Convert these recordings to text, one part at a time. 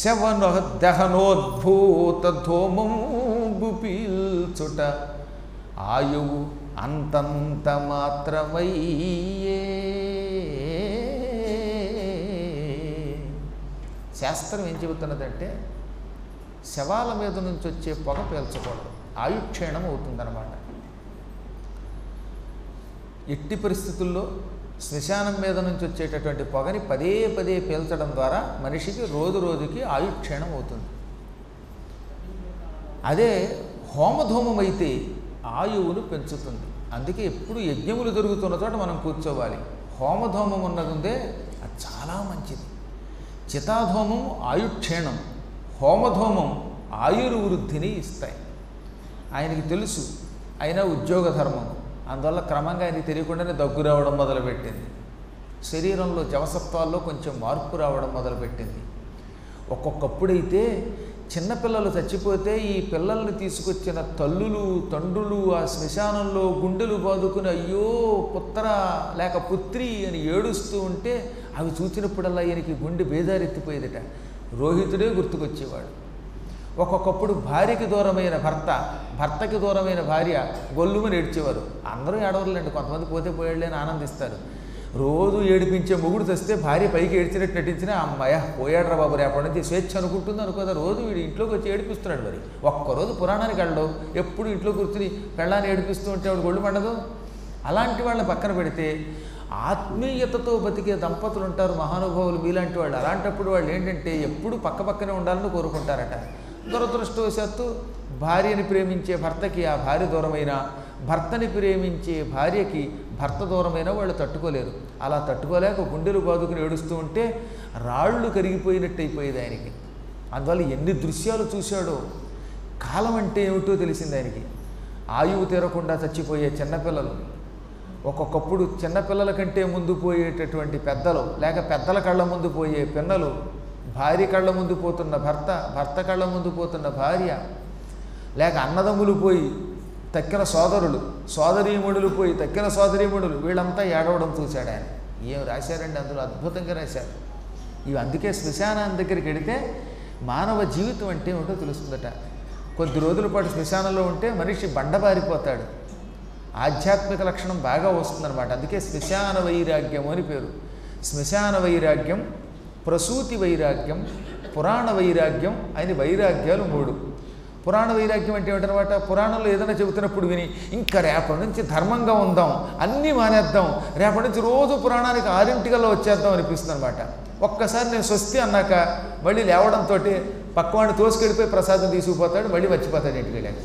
శవన దహనోద్భూత ధూమంబు పీల్చుట ఆయువు అంతంత మాత్రమయ్యే. శాస్త్రం ఏం చెబుతున్నదంటే శవాల మీద నుంచి వచ్చే పొగ పీల్చకూడదు, ఆయుక్షీణం అవుతుందన్నమాట. ఎట్టి పరిస్థితుల్లో శ్మశానం మీద నుంచి వచ్చేటటువంటి పొగని పదే పదే పీల్చడం ద్వారా మనిషికి రోజు రోజుకి ఆయుక్షీణం అవుతుంది. అదే హోమధూమం అయితే ఆయువును పెంచుతుంది. అందుకే ఎప్పుడు యజ్ఞములు జరుగుతున్న చోట మనం కూర్చోవాలి. హోమధూమం ఉన్నదుందే అది చాలా మంచిది. చితాధూమం ఆయుక్షీణం, హోమధూమం ఆయుర్వృద్ధిని ఇస్తాయి. ఆయనకి తెలుసు, అయినా ఉద్యోగ ధర్మం, అందువల్ల క్రమంగా ఆయనకి తెలియకుండానే దగ్గు రావడం మొదలుపెట్టింది. శరీరంలో జవసత్వాల్లో కొంచెం మార్పు రావడం మొదలుపెట్టింది. ఒక్కొక్కప్పుడైతే చిన్నపిల్లలు చచ్చిపోతే ఈ పిల్లల్ని తీసుకొచ్చిన తల్లులు తండ్రులు ఆ శ్మశానంలో గుండెలు బాదుకుని అయ్యో పుత్ర లేక పుత్రి అని ఏడుస్తూ ఉంటే అవి చూసినప్పుడల్లా ఈయనకి గుండె బేజారెత్తిపోయేదట. రోహితుడే గుర్తుకొచ్చేవాడు. ఒక్కొక్కప్పుడు భార్యకి దూరమైన భర్త, భర్తకి దూరమైన భార్య గొల్లుమని ఏడ్చేవారు. అందరూ ఏడవరులేండి, కొంతమంది పోతే పోయాడులే అని ఆనందిస్తారు. రోజు ఏడిపించే మొగుడు తెస్తే భార్య పైకి ఏడ్చినట్టు నటించినా అమ్మాయ పోయాడ్రా బాబు రేపటి నుంచి స్వేచ్ఛ అనుకుంటుంది అనుకోదా. రోజు వీడు ఇంట్లోకి వచ్చి ఏడిపిస్తున్నాడు. మరి ఒక్కరోజు పురాణానికి వెళ్ళడు, ఎప్పుడు ఇంట్లో కూర్చుని పెళ్ళాన్ని ఏడిపిస్తూ ఉంటే ఆవిడ గొళ్ళు మండదు. అలాంటి వాళ్ళని పక్కన పెడితే ఆత్మీయతతో బతికే దంపతులు ఉంటారు మహానుభావులు మీలాంటి వాళ్ళు. అలాంటప్పుడు వాళ్ళు ఏంటంటే ఎప్పుడు పక్కపక్కనే ఉండాలని కోరుకుంటారట. దురదృష్టవశాత్తు భార్యని ప్రేమించే భర్తకి ఆ భార్య దూరమైన, భర్తని ప్రేమించే భార్యకి భర్త దూరమైన వాళ్ళు తట్టుకోలేరు. అలా తట్టుకోలేక గుండెలు బాదుకుని ఏడుస్తూ ఉంటే రాళ్ళు కరిగిపోయినట్టు అయిపోయేది ఆయనకి. అందువల్ల ఎన్ని దృశ్యాలు చూశాడో, కాలం అంటే ఏమిటో తెలిసింది ఆయనకి. ఆయువు తీరకుండా చచ్చిపోయే చిన్నపిల్లలు, ఒక్కొక్కప్పుడు చిన్నపిల్లల కంటే ముందు పోయేటటువంటి పెద్దలు, లేక పెద్దల కళ్ళ ముందు పోయే పిన్నలు, భార్య కళ్ళ ముందు పోతున్న భర్త, భర్త కళ్ళ ముందు పోతున్న భార్య, లేక అన్నదమ్ములు పోయి తక్కిన సోదరులు, సోదరీమణులు పోయి తక్కిన సోదరీమణులు, వీళ్ళంతా ఏడవడం చూశాడు ఆయన. ఏం రాశారండి అందులో, అద్భుతంగా రాశారు. ఇవి అందుకే శ్మశానం దగ్గరికి వెడితే మానవ జీవితం అంటే ఏమిటో తెలుస్తుందట. కొద్ది రోజుల పాటు శ్మశానంలో ఉంటే మనిషి బండబారిపోతాడు, ఆధ్యాత్మిక లక్షణం బాగా వస్తుందన్నమాట. అందుకే శ్మశాన వైరాగ్యం అని పేరు. శ్మశాన వైరాగ్యం, ప్రసూతి వైరాగ్యం, పురాణ వైరాగ్యం అని వైరాగ్యాలు 3. పురాణ వైరాగ్యం అంటే ఏమిటనమాట, పురాణంలో ఏదైనా చెబుతున్నప్పుడు విని ఇంకా రేపటి నుంచి ధర్మంగా ఉందాం, అన్నీ మానేద్దాం, రేపటి నుంచి రోజు పురాణానికి 6 వచ్చేద్దాం అనిపిస్తుంది అనమాట. ఒక్కసారి నేను స్వస్తి అన్నాక మళ్ళీ లేవడంతో పక్కవాడిని తోసుకెళ్ళిపోయి ప్రసాదం తీసుకుపోతాడు, మళ్ళీ మర్చిపోతాడు ఇంటికి వెళ్ళాక.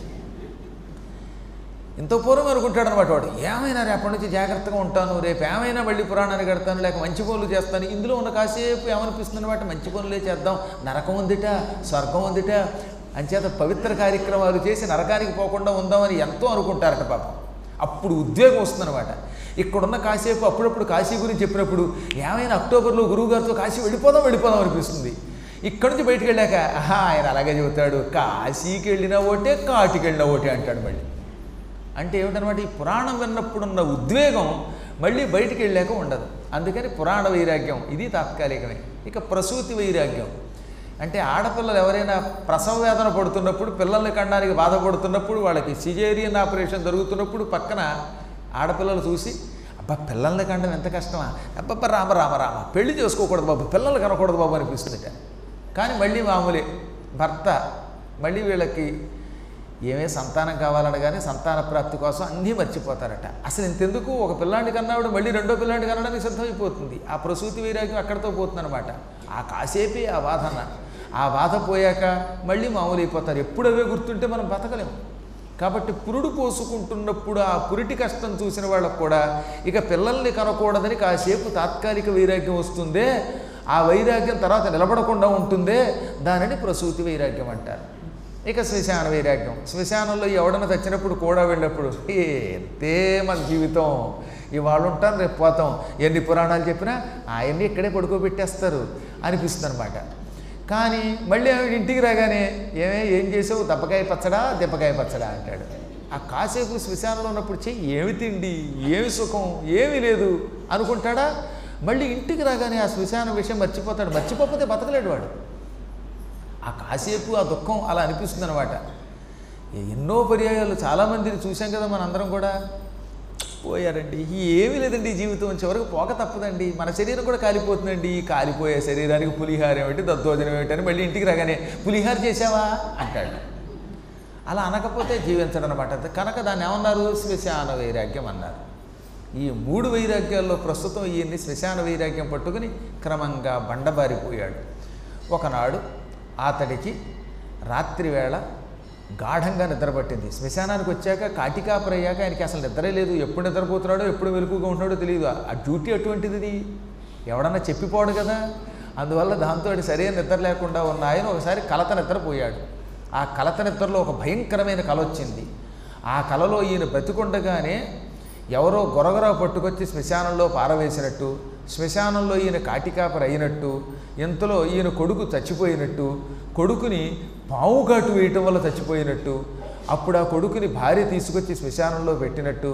ఇంత పూర్వం అనుకుంటాడు అనమాట వాడు, ఏమైనా రేపటి నుంచి జాగ్రత్తగా ఉంటాను, రేపు ఏమైనా మళ్ళీ పురాణాన్ని కడతాను, లేక మంచి పనులు చేస్తాను. ఇందులో ఉన్న కాసేపు ఏమనిపిస్తుంది అనమాట, మంచి పనులే చేద్దాం, నరకం ఉందిట, స్వర్గం ఉందిట, అంచేత పవిత్ర కార్యక్రమాలు చేసి నరకానికి పోకుండా ఉందామని ఎంతో అనుకుంటారట పాపం. అప్పుడు ఉద్వేగం వస్తుందన్నమాట. ఇక్కడున్న కాసేపు అప్పుడప్పుడు కాశీ గురించి చెప్పినప్పుడు ఏమైనా అక్టోబర్లో గురువుగారితో కాశీ వెళ్ళిపోదాం అనిపిస్తుంది. ఇక్కడి నుంచి బయటికి వెళ్ళాక ఆయన అలాగే చెబుతాడు, కాశీకి వెళ్ళినా ఒకటే, కాటికి వెళ్ళినా ఒకటే అంటాడు మళ్ళీ. అంటే ఏమిటనమాట, ఈ పురాణం విన్నప్పుడున్న ఉద్వేగం మళ్ళీ బయటికి వెళ్ళాక ఉండదు. అందుకని పురాణ వైరాగ్యం ఇది తాత్కాలికమే. ఇక ప్రసూతి వైరాగ్యం అంటే ఆడపిల్లలు ఎవరైనా ప్రసవ వేదన పడుతున్నప్పుడు, పిల్లల్ని కనడానికి బాధపడుతున్నప్పుడు, వాళ్ళకి సిజేరియన్ ఆపరేషన్ జరుగుతున్నప్పుడు పక్కన ఆడపిల్లలు చూసి అబ్బా పిల్లల్ని కనడం ఎంత కష్టమా, అబ్బబ్బా రామ రామ రామ పెళ్లి చేసుకోకూడదు బాబు, పిల్లలు కనకూడదు బాబు అనిపిస్తుందిట. కానీ మళ్ళీ మామూలే భర్త మళ్ళీ వీళ్ళకి ఏమే సంతానం కావాలనగానే సంతాన ప్రాప్తి కోసం అన్నీ మర్చిపోతారట. అసలు ఇంతెందుకు, ఒక పిల్లాంటి కన్నాడు మళ్ళీ రెండో పిల్లాంటి కనడానికి సిద్ధమైపోతుంది. ఆ ప్రసూతి వైరాగ్యం అక్కడితో పోతుందన్నమాట. ఆ కాసేపే ఆ బాధన, ఆ బాధ పోయాక మళ్ళీ మామూలు అయిపోతారు. ఎప్పుడు అవే గుర్తుంటే మనం బతకలేము. కాబట్టి పురుడు పోసుకుంటున్నప్పుడు ఆ పురిటి కష్టం చూసిన వాళ్ళకు కూడా ఇక పిల్లల్ని కనకూడదని కాసేపు తాత్కాలిక వైరాగ్యం వస్తుందే, ఆ వైరాగ్యం తర్వాత నిలబడకుండా ఉంటుందే, దానిని ప్రసూతి వైరాగ్యం అంటారు. ఇక శ్మశాన వైరాగ్యం, శ్మశానంలో ఎవడన్నా తెచ్చినప్పుడు కూడా వెళ్ళినప్పుడు ఎంతే మన జీవితం, ఇవాళ ఉంటాను రేపు పోతాం, ఎన్ని పురాణాలు చెప్పినా ఆయన్ని ఇక్కడే పడుకోబెట్టేస్తారు అనిపిస్తుంది అనమాట. కానీ మళ్ళీ ఆవిడ ఇంటికి రాగానే ఏం చేసావు, దెబ్బకాయ పచ్చడా అంటాడు. ఆ కాసేపు శ్మశానంలో ఉన్నప్పుడు చెయ్యి ఏమి తిండి, ఏమి సుఖం, ఏమీ లేదు అనుకుంటాడా. మళ్ళీ ఇంటికి రాగానే ఆ శ్మశాన విషయం మర్చిపోతాడు. మర్చిపోతే బతకలేడు వాడు. ఆ కాసేపు ఆ దుఃఖం అలా అనిపిస్తుంది అనమాట. ఎన్నో పర్యాయాలు చాలామందిని చూసాం కదా మనందరం కూడా. పోయారండి, ఏమీ లేదండి జీవితం, చివరికి పోక తప్పదండి, మన శరీరం కూడా కాలిపోతుందండి. ఈ కాలిపోయే శరీరానికి పులిహార ఏమిటి, దద్దోజనం ఏమిటని మళ్ళీ ఇంటికి రాగానే పులిహార చేసావా అంటాడు. అలా అనకపోతే జీవించడం అనమాట. కనుక దాన్ని ఏమన్నారు, శ్మశాన వైరాగ్యం అన్నారు. ఈ 3 వైరాగ్యాల్లో ప్రస్తుతం ఈయన్ని శ్మశాన వైరాగ్యం పట్టుకుని క్రమంగా బండబారిపోయాడు. ఒకనాడు అతడికి రాత్రివేళ గాఢంగా నిద్రపట్టింది. శ్మశానానికి వచ్చాక కాటికాపరి అయ్యాక ఆయనకి అసలు నిద్రే లేదు. ఎప్పుడు నిద్రపోతున్నాడో ఎప్పుడు మెలకుగా ఉంటున్నాడో తెలియదు. ఆ డ్యూటీ అటువంటిది, ఎవడన్నా చెప్పిపోడు కదా. అందువల్ల దాంతో సరైన నిద్ర లేకుండా ఉన్న ఆయన ఒకసారి కలత నిద్రపోయాడు. ఆ కలత నిద్రలో ఒక భయంకరమైన కల వచ్చింది. ఆ కలలో ఈయన బ్రతికుండగానే ఎవరో గొరగొర పట్టుకొచ్చి శ్మశానంలో పారవేసినట్టు, శ్మశానంలో ఈయన కాటికాపరి అయినట్టు, ఇంతలో ఈయన కొడుకు చచ్చిపోయినట్టు, కొడుకుని పావుగాటు వేయటం వల్ల చచ్చిపోయినట్టు, అప్పుడు ఆ కొడుకుని భార్య తీసుకొచ్చి శ్మశానంలో పెట్టినట్టు,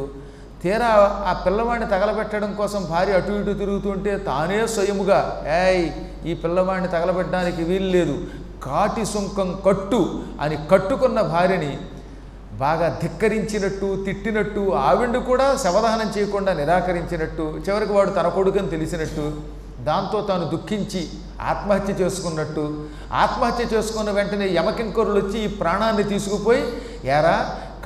తీరా ఆ పిల్లవాడిని తగలబెట్టడం కోసం భార్య అటు ఇటు తిరుగుతుంటే తానే స్వయముగా ఈ పిల్లవాడిని తగలబెట్టడానికి వీలు లేదు, కాటి సుంకం కట్టు అని కట్టుకున్న భార్యని బాగా ధిక్కరించినట్టు, తిట్టినట్టు, ఆవిడ కూడా శవదహనం చేయకుండా నిరాకరించినట్టు, చివరికి వాడు తన కొడుకుని తెలిసినట్టు, దాంతో తాను దుఃఖించి ఆత్మహత్య చేసుకున్నట్టు, ఆత్మహత్య చేసుకున్న వెంటనే యమకింకరులు వచ్చి ఈ ప్రాణాన్ని తీసుకుపోయి, ఎరా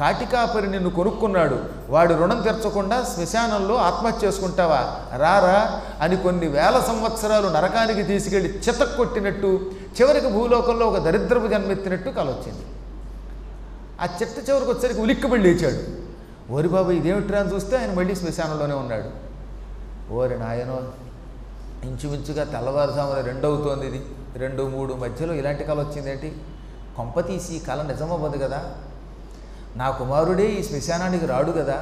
కాటికాపరి నిన్ను కొనుక్కున్నాడు, వాడు రుణం తీర్చకుండా శ్మశానంలో ఆత్మహత్య చేసుకుంటావా, రారా అని కొన్ని వేల సంవత్సరాలు నరకానికి తీసుకెళ్ళి చితక్కొట్టినట్టు, చివరికి భూలోకంలో ఒక దరిద్రపు జన్మెత్తినట్టు కలొచ్చింది. ఆ చిట్ట చివరికి వచ్చేసరికి ఉలిక్కిపడి లేచాడు. ఓరి బాబు ఇదేమిట్రా అని చూస్తే ఆయన మళ్ళీ శ్మశానంలోనే ఉన్నాడు. ఓరి నాయనో, ఇంచుమించుగా తెల్లవారుజామున 2 అవుతోంది, ఇది 2, 3 మధ్యలో ఇలాంటి కళ వచ్చిందేంటి, కొంపతీసి ఈ కళ నిజమవ్వదు కదా, నా కుమారుడే ఈ శ్మశానానికి రాడు కదా,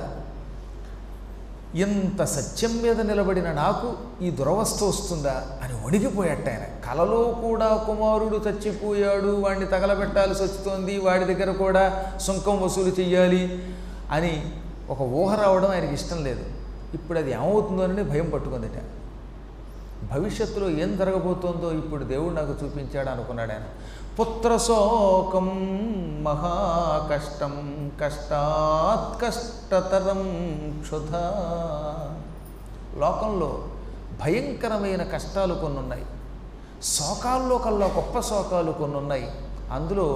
ఇంత సత్యం మీద నిలబడిన నాకు ఈ దురవస్థ వస్తుందా అని వణికిపోయాట ఆయన. కలలో కూడా కుమారుడు చచ్చిపోయాడు, వాడిని తగలబెట్టాల్సి వస్తుంది, వాడి దగ్గర కూడా సుంకం వసూలు చెయ్యాలి అని ఒక ఊహ రావడం ఆయనకి ఇష్టం లేదు. ఇప్పుడు అది ఏమవుతుందో అని భయం పట్టుకుందిట. భవిష్యత్తులో ఏం జరగబోతోందో ఇప్పుడు దేవుడు నాకు చూపించాడు అనుకున్నాడు ఆయన. పుత్రశోకం మహాకష్టం కష్టాత్ కష్టతరం క్షుధా. లోకంలో భయంకరమైన కష్టాలు కొన్ని ఉన్నాయి, శోకాల్లో కల్లా గొప్ప శోకాలు కొన్ని ఉన్నాయి. అందులో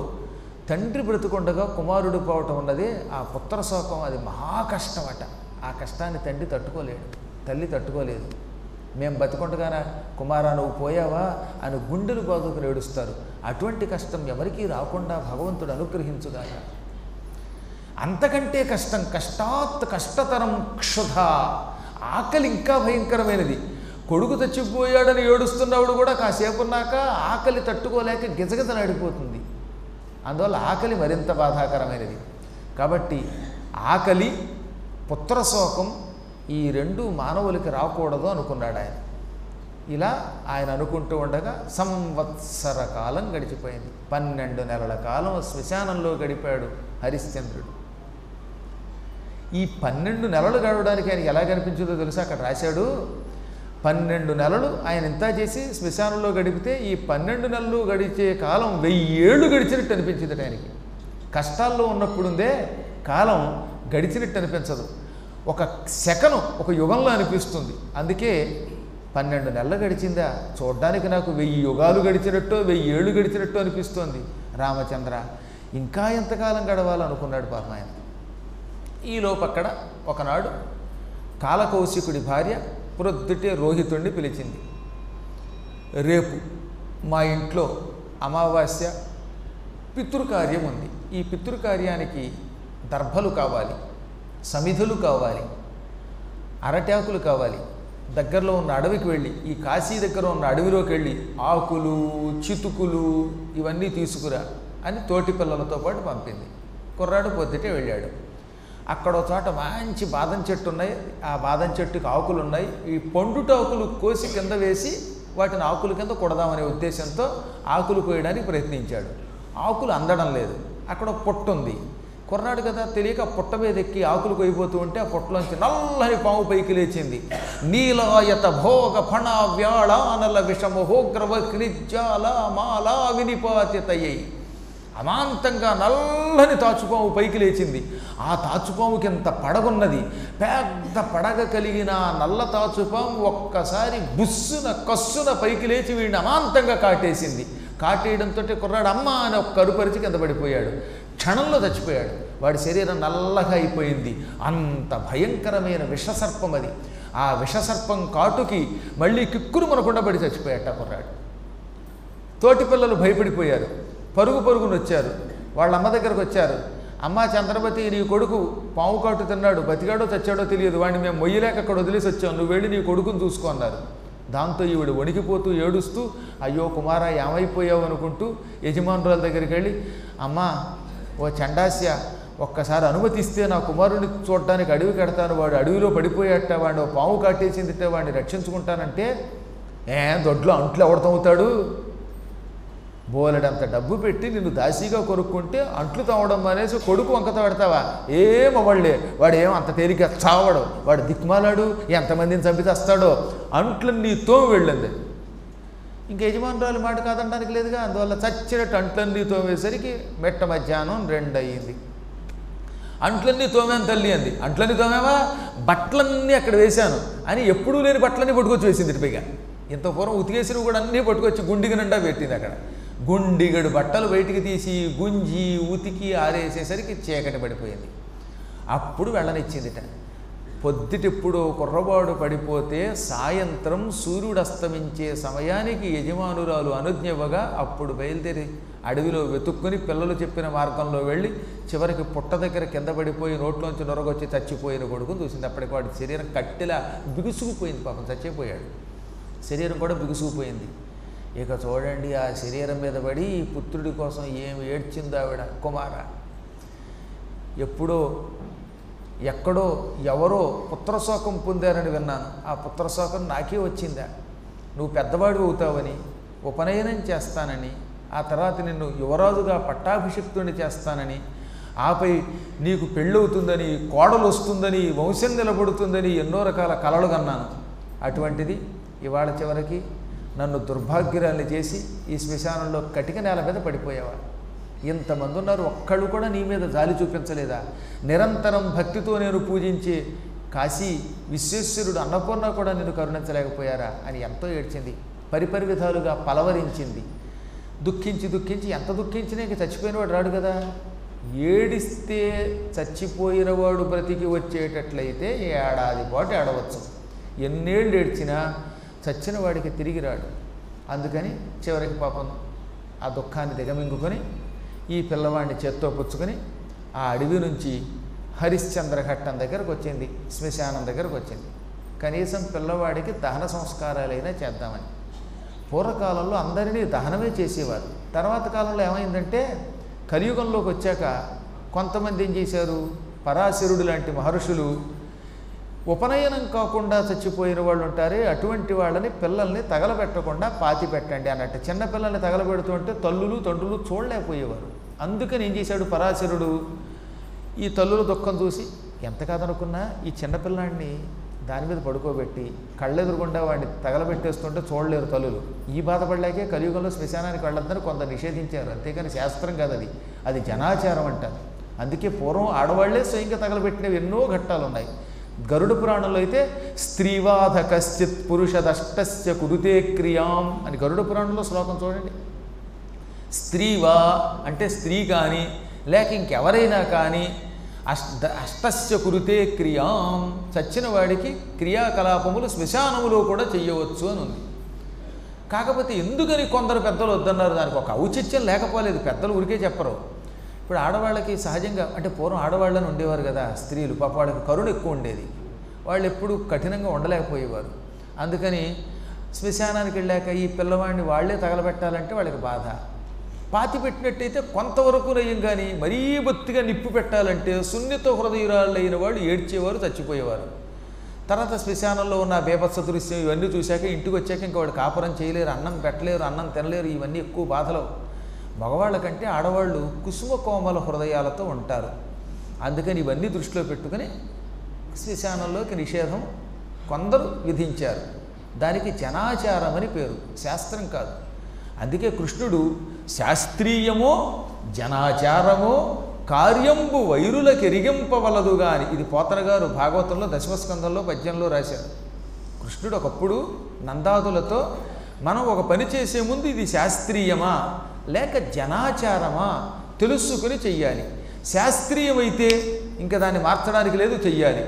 తండ్రి బ్రతుకుండగా కుమారుడు పోవటం ఉన్నదే ఆ పుత్రశోకం, అది మహాకష్టమట. ఆ కష్టాన్ని తండ్రి తట్టుకోలేడు, తల్లి తట్టుకోలేదు. మేము బతికొండగానే కుమారా నువ్వు పోయావా అని గుండెలు బాదుకుని ఏడుస్తారు. అటువంటి కష్టం ఎవరికీ రాకుండా భగవంతుడు అనుగ్రహించుగాక. అంతకంటే కష్టం కష్టాత్ కష్టతరం క్షుధ. ఆకలి ఇంకా భయంకరమైనది. కొడుకు చచ్చిపోయాడని ఏడుస్తున్నప్పుడు కూడా కాసేపు ఉన్నాక ఆకలి తట్టుకోలేక గిజగిజలాడిపోతుంది. అందువల్ల ఆకలి మరింత బాధాకరమైనది. కాబట్టి ఆకలి, పుత్రశోకం ఈ 2 మానవులకి రాకూడదు అనుకున్నాడు ఆయన. ఇలా ఆయన అనుకుంటూ ఉండగా సంవత్సర కాలం గడిచిపోయింది. 12 నెలల కాలం శ్మశానంలో గడిపాడు హరిశ్చంద్రుడు. ఈ 12 నెలలు గడవడానికి ఆయనకి ఎలా కనిపించిందో తెలుసా, అక్కడ రాశాడు. 12 నెలలు ఆయన ఇంత చేసి శ్మశానంలో గడిపితే ఈ 12 నెలలు గడిచే కాలం 1000 ఏళ్ళు గడిచినట్టు అనిపించింది ఆయనకి. కష్టాల్లో ఉన్నప్పుడుందే కాలం గడిచినట్టు అనిపించదు, ఒక సెకను ఒక యుగంలో అనిపిస్తుంది. అందుకే 12 నెలలు గడిచిందా, చూడ్డానికి నాకు 1000 యుగాలు గడిచినట్టు 1000 ఏళ్ళు గడిచినట్టు అనిపిస్తోంది. రామచంద్ర ఇంకా ఎంతకాలం గడవాలనుకున్నాడు పాపం ఆయన. ఈలోపు అక్కడ ఒకనాడు కాలకౌశికుడి భార్య ప్రొద్దుటే రోహితుణ్ణి పిలిచింది. రేపు మా ఇంట్లో అమావాస్య పితృకార్యం ఉంది. ఈ పితృకార్యానికి దర్భలు కావాలి, సమిధులు కావాలి, అరటాకులు కావాలి. దగ్గరలో ఉన్న అడవికి వెళ్ళి, ఈ కాశీ దగ్గర ఉన్న అడవిలోకి వెళ్ళి ఆకులు, చితుకులు ఇవన్నీ తీసుకురా అని తోటి పిల్లలతో పాటు పంపింది. కుర్రాడు పొద్దుటే వెళ్ళాడు. అక్కడ ఒక చోట మంచి బాదం చెట్టు ఉన్నాయి. ఆ బాదం చెట్టుకి ఆకులు ఉన్నాయి. ఈ పండుటాకులు కోసి కింద వేసి వాటిని ఆకుల కింద కొడదామనే ఉద్దేశంతో ఆకులు కోయడానికి ప్రయత్నించాడు. ఆకులు అందడం లేదు. అక్కడ పొట్టు ఉంది. కుర్రాడు కదా తెలియక పుట్ట మీద ఎక్కి ఆకులు కొయ్యిపోతూ ఉంటే ఆ పుట్టలోంచి నల్లని పాము పైకి లేచింది. నీలాయత భోగ ఫణ వ్యాళానల విషమహోగ్రవక్నిజ్జాల మాలా వినిపాతితయ్యి. అమాంతంగా నల్లని తాచుపాము పైకి లేచింది. ఆ తాచుపాముకి ఎంత పడగున్నది, పెద్ద పడగ కలిగిన నల్ల తాచుపాము ఒక్కసారి బుస్సున కస్సున పైకి లేచి వీడిని అమాంతంగా కాటేసింది. కాటేయడంతో కుర్రాడు అమ్మ అని ఒక్క కరుపరిచి కింద పడిపోయాడు. క్షణంలో చచ్చిపోయాడు. వాడి శరీరం నల్లగా అయిపోయింది. అంత భయంకరమైన విషసర్పం అది. ఆ విషసర్పం కాటుకి మళ్ళీ కిక్కురు మనకుండా పడి చచ్చిపోయాట కుర్రాడు. తోటి పిల్లలు భయపడిపోయారు. పరుగున వచ్చారు. వాళ్ళ అమ్మ దగ్గరకు వచ్చారు. అమ్మ చంద్రమతి, నీ కొడుకు పాము కాటు తిన్నాడు, బతికాడో చచ్చాడో తెలియదు, వాడిని మేము మొయ్యలేక అక్కడ వదిలేసి వచ్చాం, నువ్వు వెళ్ళి నీ కొడుకుని చూసుకో అన్నారు. దాంతో ఈవిడ వణికిపోతూ ఏడుస్తూ అయ్యో కుమారా ఏమైపోయావు అనుకుంటూ యజమానురాల దగ్గరికి వెళ్ళి, అమ్మ ఓ చండాస్య, ఒక్కసారి అనుమతిస్తే నా కుమారుడిని చూడటానికి అడవి కడతాను, వాడు అడవిలో పడిపోయాట, వాడిని ఓ పాము కాటేసిందిటే వాడిని రక్షించుకుంటానంటే, దొడ్లో అంట్లు ఎవడతవుతాడు, బోలెడంత డబ్బు పెట్టి నిన్ను దాసీగా కొనుక్కుంటే అంట్లు తవ్వడం అనేసి కొడుకు వంకత పెడతావా, ఏమవ్వలే, వాడు అంత తేలిక చావడు, వాడు దిక్మాలాడు, ఎంతమందిని చంపితే వస్తాడో, అంట్లన్నీ తోమి వెళ్ళింది. ఇంక యజమానురాలు మాట కాదనడానికి లేదుగా, అందువల్ల చచ్చినట్టు అంట్లన్నీ తోమేసరికి మెట్ట మధ్యాహ్నం 2 అయ్యింది. అంట్లన్నీ తోమాను తల్లి అంది. అంట్లన్నీ తోమేవా, బట్టలన్నీ అక్కడ వేశాను అని ఎప్పుడూ లేని బట్టలన్నీ పట్టుకొచ్చి వేసింది. పైగా ఇంత పూర్వం ఉతికేసినవి కూడా అన్నీ పట్టుకొచ్చి గుండిగ నిండా పెట్టింది. అక్కడ గుండిగడు బట్టలు బయటికి తీసి గుంజి ఉతికి ఆరేసేసరికి చీకటి పడిపోయింది. అప్పుడు వెళ్ళనిచ్చిందిట. పొద్దుటెప్పుడు కుర్రబాడు పడిపోతే సాయంత్రం సూర్యుడు అస్తమించే సమయానికి యజమానురాలు అనుజ్ఞవగా అప్పుడు బయలుదేరి అడవిలో వెతుక్కుని పిల్లలు చెప్పిన మార్గంలో వెళ్ళి చివరికి పుట్ట దగ్గర కింద పడిపోయి నోట్లోంచి నొరగొచ్చి చచ్చిపోయిన కొడుకుని చూసింది. అప్పటికి వాడి శరీరం కట్టెలా బిగుసుకుపోయింది, పాపం చచ్చిపోయాడు. శరీరం కూడా బిగుసుకుపోయింది. ఇక చూడండి, ఆ శరీరం మీద పడి పుత్రుడి కోసం ఏమి ఏడ్చిందో ఆవిడ. కుమార, ఎప్పుడో ఎక్కడో ఎవరో పుత్రశోకం పొందారని విన్నాను, ఆ పుత్రశోకం నాకే వచ్చిందా, నువ్వు పెద్దవాడు అవుతావని, ఉపనయనం చేస్తానని, ఆ తర్వాత నిన్ను యువరాజుగా పట్టాభిషిక్తుని చేస్తానని, ఆపై నీకు పెళ్ళవుతుందని, కోడలు వస్తుందని, వంశం నిలబడుతుందని ఎన్నో రకాల కలలు కన్నాను. అటువంటిది ఇవాళ చివరికి నన్ను దుర్భాగ్యురాల్ని చేసి ఈ శ్మశానంలో కటిక నేల మీద పడిపోయావా? ఇంతమంది ఉన్నారు, ఒక్కళ్ళు కూడా నీ మీద జాలి చూపించలేదా? నిరంతరం భక్తితో నేను పూజించే కాశీ విశ్వేశ్వరుడు అన్నపూర్ణ కూడా నిన్ను కరుణించలేకపోయారా అని ఎంతో ఏడ్చింది. పరిపరి విధాలుగా పలవరించింది. దుఃఖించి ఎంత దుఃఖించినా ఇంక చచ్చిపోయినవాడు రాడు కదా. ఏడిస్తే చచ్చిపోయినవాడు బ్రతికి వచ్చేటట్లయితే ఏడాది పాటు ఏడవచ్చు. ఎన్నేళ్ళు ఏడ్చినా చచ్చిన వాడికి తిరిగి రాడు. అందుకని చివరికి పాపం ఆ దుఃఖాన్ని దిగమింగుకొని ఈ పిల్లవాడిని చేత్తో పుచ్చుకొని ఆ అడవి నుంచి హరిశ్చంద్రఘట్టం దగ్గరకు వచ్చింది, శ్మశానం దగ్గరకు వచ్చింది. కనీసం పిల్లవాడికి దహన సంస్కారాలైనా చేద్దామని. పూర్వకాలంలో అందరినీ దహనమే చేసేవారు. తర్వాత కాలంలో ఏమైందంటే కలియుగంలోకి వచ్చాక కొంతమంది ఏం చేశారు, పరాశరుడు లాంటి మహర్షులు ఉపనయనం కాకుండా చచ్చిపోయిన వాళ్ళు ఉంటారే, అటువంటి వాళ్ళని పిల్లల్ని తగలబెట్టకుండా పాతి పెట్టండి అన్నట్టు. చిన్నపిల్లల్ని తగలబెడుతుంటే తల్లులు తండ్రులు చూడలేకపోయేవారు. అందుకని ఏం చేశాడు పరాశరుడు, ఈ తల్లుల దుఃఖం చూసి ఎంత కాదనుకున్నా ఈ చిన్నపిల్లాడిని దాని మీద పడుకోబెట్టి కళ్ళెదురుగుండా వాడిని తగలబెట్టేస్తుంటే చూడలేరు తల్లులు. ఈ బాధపడలేకే కలియుగంలో శ్మశానానికి వెళ్ళొద్దని కొంత నిషేధించారు. అంతేకాని శాస్త్రం కాదు అది, అది జనాచారం అంటారు. అందుకే పూర్వం ఆడవాళ్లే స్వయంగా తగలబెట్టినవి ఎన్నో ఘట్టాలు ఉన్నాయి. గరుడ పురాణంలో అయితే స్త్రీవాధ కశ్చిత్ పురుషదష్టస్య కురుతే క్రియాం అని గరుడ పురాణంలో శ్లోకం చూడండి. స్త్రీవా అంటే స్త్రీ కానీ లేక ఇంకెవరైనా కానీ అష్టస్య కురుతే క్రియాం, చచ్చిన వాడికి క్రియాకలాపములు శ్మశానములో కూడా చెయ్యవచ్చు అని ఉంది. కాకపోతే ఎందుకని కొందరు పెద్దలు వద్దన్నారు, దానికి ఒక ఔచిత్యం లేకపోలేదు. పెద్దలు ఊరికే చెప్పరు. ఇప్పుడు ఆడవాళ్ళకి సహజంగా అంటే పూర్వం ఆడవాళ్ళని ఉండేవారు కదా స్త్రీలు, పాప వాళ్ళకి కరుణ ఎక్కువ ఉండేది. వాళ్ళు ఎప్పుడు కఠినంగా ఉండలేకపోయేవారు. అందుకని శ్మశానానికి వెళ్ళాక ఈ పిల్లవాడిని వాళ్లే తగలబెట్టాలంటే వాళ్ళకి బాధ. పాతి పెట్టినట్టయితే కొంతవరకు నయం, కానీ మరీ బొత్తిగా నిప్పు పెట్టాలంటే సున్నిత హృదయురాళ్ళైన వాళ్ళు ఏడ్చేవారు, చచ్చిపోయేవారు. తర్వాత శ్మశానంలో ఉన్న బేభత్స దృశ్యం ఇవన్నీ చూశాక ఇంటికి వచ్చాక ఇంకా వాడు కాపురం చేయలేరు, అన్నం పెట్టలేరు, అన్నం తినలేరు. ఇవన్నీ ఎక్కువ బాధలు. మగవాళ్ళ కంటే ఆడవాళ్ళు కుసుమ కోమల హృదయాలతో ఉంటారు. అందుకని ఇవన్నీ దృష్టిలో పెట్టుకుని శ్మశానంలోకి నిషేధం కొందరు విధించారు. దానికి జనాచారం అని పేరు, శాస్త్రం కాదు. అందుకే కృష్ణుడు శాస్త్రీయమో జనాచారమో కార్యంబు వైరులకెరిగింపవలదుగా అని ఇది పోతన గారు భాగవతంలో దశమస్కంధంలో పద్యంలో రాశారు. కృష్ణుడు ఒకప్పుడు నందాదులతో మనం ఒక పని చేసే ముందు ఇది శాస్త్రీయమా లేక జనాచారమా తెలుసుకుని చెయ్యాలి. శాస్త్రీయమైతే ఇంకా దాన్ని మార్చడానికి లేదు, చెయ్యాలి.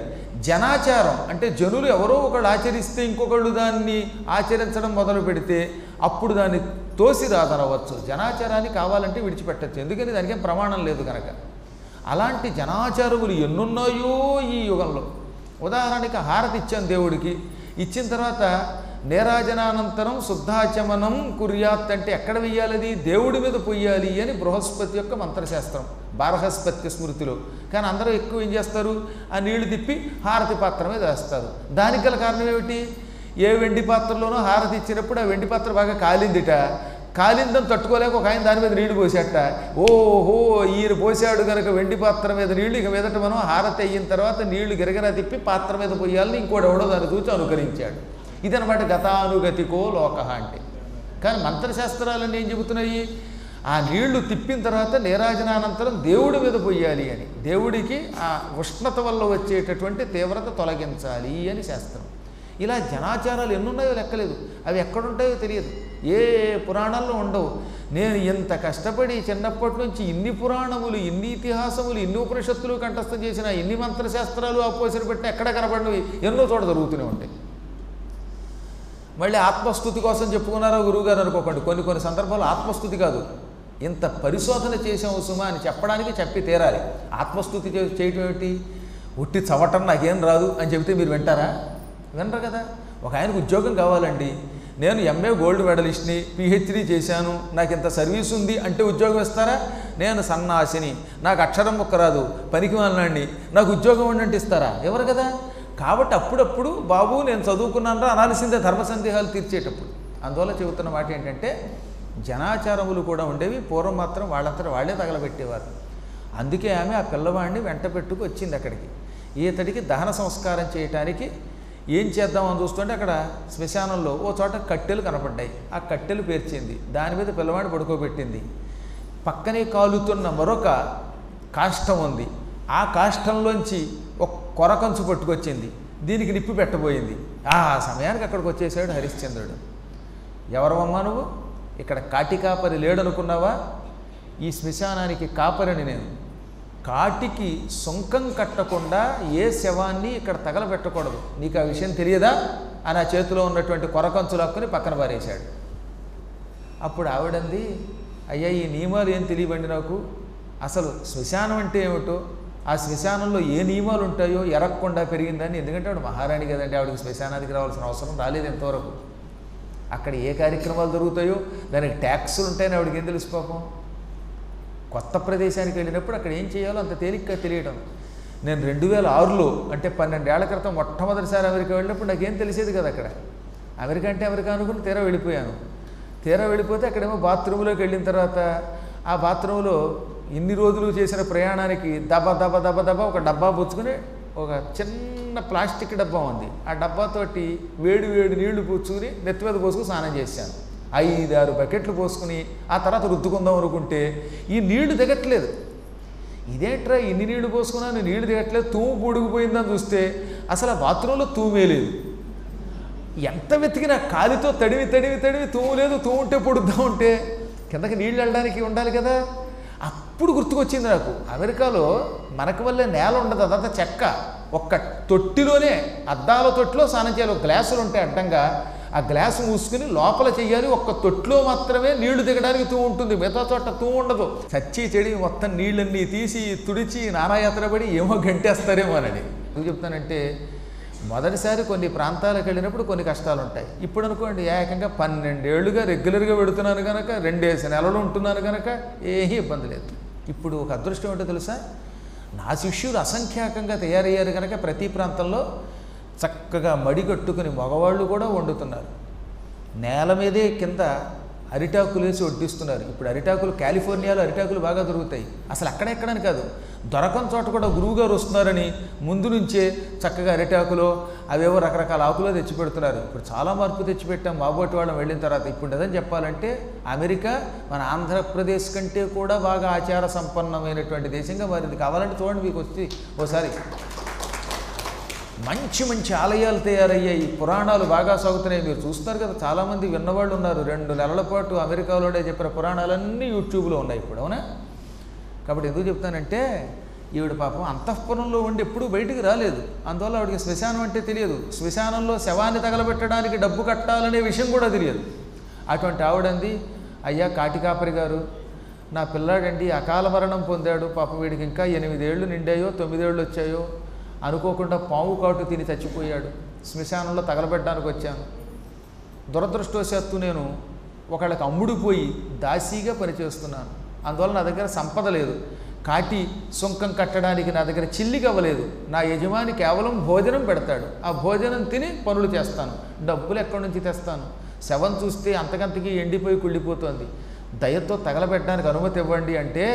జనాచారం అంటే జనులు ఎవరో ఒకళ్ళు ఆచరిస్తే ఇంకొకళ్ళు దాన్ని ఆచరించడం మొదలు పెడితే అప్పుడు దాన్ని తోసి రాదనవచ్చు. జనాచారాన్ని కావాలంటే విడిచిపెట్టచ్చు, ఎందుకని దానికేం ప్రమాణం లేదు కనుక. అలాంటి జనాచారములు ఎన్నున్నాయో ఈ యుగంలో. ఉదాహరణకి హారతి ఇచ్చాను దేవుడికి, ఇచ్చిన తర్వాత నీరాజనానంతరం శుద్ధాచమనం కుర్యాత్ అంటే ఎక్కడ వెయ్యాలది? దేవుడి మీద పొయ్యాలి అని బృహస్పతి యొక్క మంత్రశాస్త్రం, బార్హస్పత్య స్మృతిలో. కానీ అందరూ ఎక్కువ ఏం చేస్తారు, ఆ నీళ్లు తిప్పి హారతి పాత్ర మీద వేస్తారు. దానికి గల కారణం ఏమిటి? ఏ వెండి పాత్రలోనో హారతి ఇచ్చినప్పుడు ఆ వెండి పాత్ర బాగా కాలిందిట, కాలిందని తట్టుకోలేక ఒక ఆయన దాని మీద నీళ్లు పోసేట. ఓహో ఈయన పోసాడు కనుక వెండి పాత్ర మీద నీళ్లు, ఇక మీదట మనం హారతి అయిన తర్వాత నీళ్లు గిరగిరా తిప్పి పాత్ర మీద పొయ్యాలని ఇంకోటి ఎవడో దాన్ని చూసి అనుకరించాడు. ఇదనమాట గతానుగతికో లోక అంటే. కానీ మంత్రశాస్త్రాలన్నీ ఏం చెబుతున్నాయి? ఆ నీళ్లు తిప్పిన తర్వాత నీరాజనానంతరం దేవుడి మీద పొయ్యాలి అని, దేవుడికి ఆ ఉష్ణత వల్ల వచ్చేటటువంటి తీవ్రత తొలగించాలి అని శాస్త్రం. ఇలా జనాచారాలు ఎన్నున్నాయో లెక్కలేదు, అవి ఎక్కడుంటాయో తెలియదు, ఏ పురాణాల్లో ఉండవు. నేను ఎంత కష్టపడి చిన్నప్పటి నుంచి ఇన్ని పురాణములు, ఇన్ని ఇతిహాసములు, ఇన్ని ఉపనిషత్తులు కంఠస్థం చేసిన, ఇన్ని మంత్రశాస్త్రాలు అపోసరి పెట్టిన ఎక్కడ కనపడినవి ఎన్నో చోట జరుగుతూనే ఉంటాయి. మళ్ళీ ఆత్మస్థుతి కోసం చెప్పుకున్నారో గురువుగారు అనుకోకండి, కొన్ని కొన్ని సందర్భాలు ఆత్మస్థుతి కాదు, ఇంత పరిశోధన చేసాము సుమా అని చెప్పడానికి చెప్పి తీరాలి. ఆత్మస్థుతి చేయటం ఏమిటి? ఉట్టి చవటం నాకేం రాదు అని చెబితే మీరు వింటారా? వినరు కదా. ఒక ఆయనకు ఉద్యోగం కావాలండి, నేను ఎంఏ గోల్డ్ మెడలిస్ట్ని, పిహెచ్డీ చేశాను, నాకు ఇంత సర్వీస్ ఉంది అంటే ఉద్యోగం ఇస్తారా? నేను సన్నాసిని, నాకు అక్షరం ముక్క రాదు, పనికి మాలినాడిని, నాకు ఉద్యోగం ఉండంటే ఇస్తారా? ఎవరు కదా. కాబట్టి అప్పుడప్పుడు బాబు నేను చదువుకున్నాను అనాల్సిందే ధర్మ సందేహాలు తీర్చేటప్పుడు. అందువల్ల చెబుతున్న మాట ఏంటంటే జనాచారములు కూడా ఉండేవి. పూర్వం మాత్రం వాళ్ళంతా వాళ్ళే తగలబెట్టేవారు. అందుకే ఆమె ఆ పిల్లవాడిని వెంట పెట్టుకు వచ్చింది అక్కడికి. ఈతడికి దహన సంస్కారం చేయటానికి ఏం చేద్దామని చూస్తుంటే అక్కడ శ్మశానంలో ఓ చోట కట్టెలు కనపడ్డాయి. ఆ కట్టెలు పేర్చింది, దాని మీద పిల్లవాడిని పడుకోబెట్టింది. పక్కనే కాలుతున్న మరొక కాష్టం ఉంది, ఆ కాష్టంలోంచి ఒక కొరకంచు పట్టుకొచ్చింది, దీనికి నిప్పు పెట్టబోయింది. ఆ సమయానికి అక్కడికి వచ్చేసాడు హరిశ్చంద్రుడు. ఎవరమ్మా నువ్వు? ఇక్కడ కాటి కాపరి లేడనుకున్నావా? ఈ శ్మశానానికి కాపరిని నేను. కాటికి సొంకం కట్టకుండా ఏ శవాన్ని ఇక్కడ తగలబెట్టకూడదు, నీకు ఆ విషయం తెలియదా అని ఆ చేతిలో ఉన్నటువంటి కొరకంచు లాక్కుని పక్కన పారేశాడు. అప్పుడు ఆవిడంది, అయ్యా ఈ నియమాలు ఏం తెలియవండి నాకు, అసలు శ్మశానం అంటే ఏమిటో, ఆ శ్మశానంలో ఏ నియమాలు ఉంటాయో ఎరగకుండా పెరిగిందని. ఎందుకంటే ఆవిడ మహారాణి కదండి, ఆవిడకి శ్మశానానికి రావాల్సిన అవసరం రాలేదు ఎంతవరకు. అక్కడ ఏ కార్యక్రమాలు జరుగుతాయో దానికి ట్యాక్సులు ఉంటాయని ఆవిడకి ఏం తెలుసు పాపం. కొత్త ప్రదేశానికి వెళ్ళినప్పుడు అక్కడ ఏం చేయాలో అంత తేలిగ్గా తెలియడం. నేను 2006లో అంటే 12 ఏళ్ల క్రితం మొట్టమొదటిసారి అమెరికా వెళ్ళినప్పుడు నాకేం తెలిసేది కదా. అక్కడ అమెరికా అంటే అమెరికా అనుకుని తీరా వెళ్ళిపోయాను. తీరా వెళ్ళిపోతే అక్కడేమో బాత్రూంలోకి వెళ్ళిన తర్వాత ఆ బాత్రూంలో ఇన్ని రోజులు చేసిన ప్రయాణానికి దబ దబ దబ దబ ఒక డబ్బా పుచ్చుకుని, ఒక చిన్న ప్లాస్టిక్ డబ్బా ఉంది, ఆ డబ్బాతోటి వేడి వేడి నీళ్లు పుచ్చుకుని నెత్తి మీద పోసుకుని స్నానం చేశాను. 5-6 బకెట్లు పోసుకుని ఆ తర్వాత రుద్దుకుందాం అనుకుంటే ఈ నీళ్లు దిగట్లేదు. ఇదేంట్రా ఇన్ని నీళ్లు పోసుకున్నాను నీళ్లు దిగట్లేదు, తూము పొడిగిపోయిందని చూస్తే అసలు ఆ బాత్రూంలో తూమే లేదు. ఎంత వెతికినా కాలితో తడివి తడివి తడివి తూము లేదు. తూము ఉంటే పొడుద్దాం ఉంటే కిందకి నీళ్ళు వెళ్ళడానికి ఉండాలి కదా. అప్పుడు గుర్తుకొచ్చింది నాకు, అమెరికాలో మనకు వల్లే నేల ఉండదు, అదంతా చెక్క. ఒక్క తొట్టిలోనే అద్దాల తొట్టిలో స్నానం చేయాలి. ఒక గ్లాసులు ఉంటాయి అడ్డంగా, ఆ గ్లాసు మూసుకుని లోపల చెయ్యాలి. ఒక్క తొట్టిలో మాత్రమే నీళ్లు దిగడానికి తూ ఉంటుంది, మిగతా చోట తూ ఉండదు. చచ్చి చెడి మొత్తం నీళ్ళన్నీ తీసి తుడిచి నానాయాత్రపడి ఏమో గంటేస్తారేమో అని. ఎందుకు చెప్తానంటే మొదటిసారి కొన్ని ప్రాంతాలకు వెళ్ళినప్పుడు కొన్ని కష్టాలు ఉంటాయి. ఇప్పుడు అనుకోండి ఏకంగా 12 ఏళ్లుగా రెగ్యులర్గా వెడుతున్నాను కనుక 2 నెలలు ఉంటున్నాను కనుక ఏమీ ఇబ్బంది లేదు. ఇప్పుడు ఒక అదృష్టం ఏంటో తెలుసా, నా శిష్యులు అసంఖ్యాకంగా తయారయ్యారు కనుక ప్రతి ప్రాంతంలో చక్కగా మడి కట్టుకుని మగవాళ్ళు కూడా వండుతున్నారు. నేల మీదే కింద అరిటాకులు వేసి వడ్డిస్తున్నారు. ఇప్పుడు అరిటాకులు కాలిఫోర్నియాలో అరిటాకులు బాగా దొరుకుతాయి. అసలు అక్కడెక్కడని కాదు, దొరకని చోట కూడా గురువుగారు వస్తున్నారని ముందు నుంచే చక్కగా అరిటాకులో అవేవో రకరకాల ఆకులో తెచ్చిపెడుతున్నారు. ఇప్పుడు చాలా మార్పు తెచ్చిపెట్టాం మాబోటి వాళ్ళం వెళ్ళిన తర్వాత. ఇప్పుడు నిజం చెప్పాలంటే అమెరికా మన ఆంధ్రప్రదేశ్ కంటే కూడా బాగా ఆచార సంపన్నమైనటువంటి దేశంగా మారింది. కావాలంటే చూడండి, మీకు వచ్చి ఓసారి మంచి మంచి ఆలయాలు తయారయ్యాయి, పురాణాలు బాగా సాగుతున్నాయి. మీరు చూస్తారు కదా, చాలామంది విన్నవాళ్ళు ఉన్నారు. 2 నెలల పాటు అమెరికాలోనే చెప్పిన పురాణాలన్నీ యూట్యూబ్లో ఉన్నాయి ఇప్పుడు, అవునా? కాబట్టి ఎందుకు చెప్తానంటే, ఈవిడ పాపం అంతఃపురంలో ఉండి ఎప్పుడూ బయటికి రాలేదు. అందువల్ల ఆవిడకి శ్మశానం అంటే తెలియదు. శ్మశానంలో శవాన్ని తగలబెట్టడానికి డబ్బు కట్టాలనే విషయం కూడా తెలియదు. అటువంటి ఆవిడంది, అయ్యా కాటికాపరి గారు, నా పిల్లాడండి అకాల మరణం పొందాడు, పాపం వీడికి ఇంకా 8 ఏళ్ళు నిండాయో 9 ఏళ్ళు వచ్చాయో, అనుకోకుండా పాము కాటు తిని చచ్చిపోయాడు, శ్మశానంలో తగలబెట్టడానికి వచ్చాను. దురదృష్టవశాత్తు నేను ఒకళ్ళకి అమ్ముడుపోయి దాసీగా పనిచేస్తున్నాను. అందువల్ల నా దగ్గర సంపద లేదు, కాటి సుంకం కట్టడానికి నా దగ్గర చిల్లికి అవ్వలేదు. నా యజమాని కేవలం భోజనం పెడతాడు, ఆ భోజనం తిని పనులు చేస్తాను, డబ్బులు ఎక్కడి నుంచి తెస్తాను? శవం చూస్తే అంతకంతకీ ఎండిపోయి కుళ్ళిపోతుంది, దయతో తగలబెట్టడానికి అనుమతి ఇవ్వండి అంటే,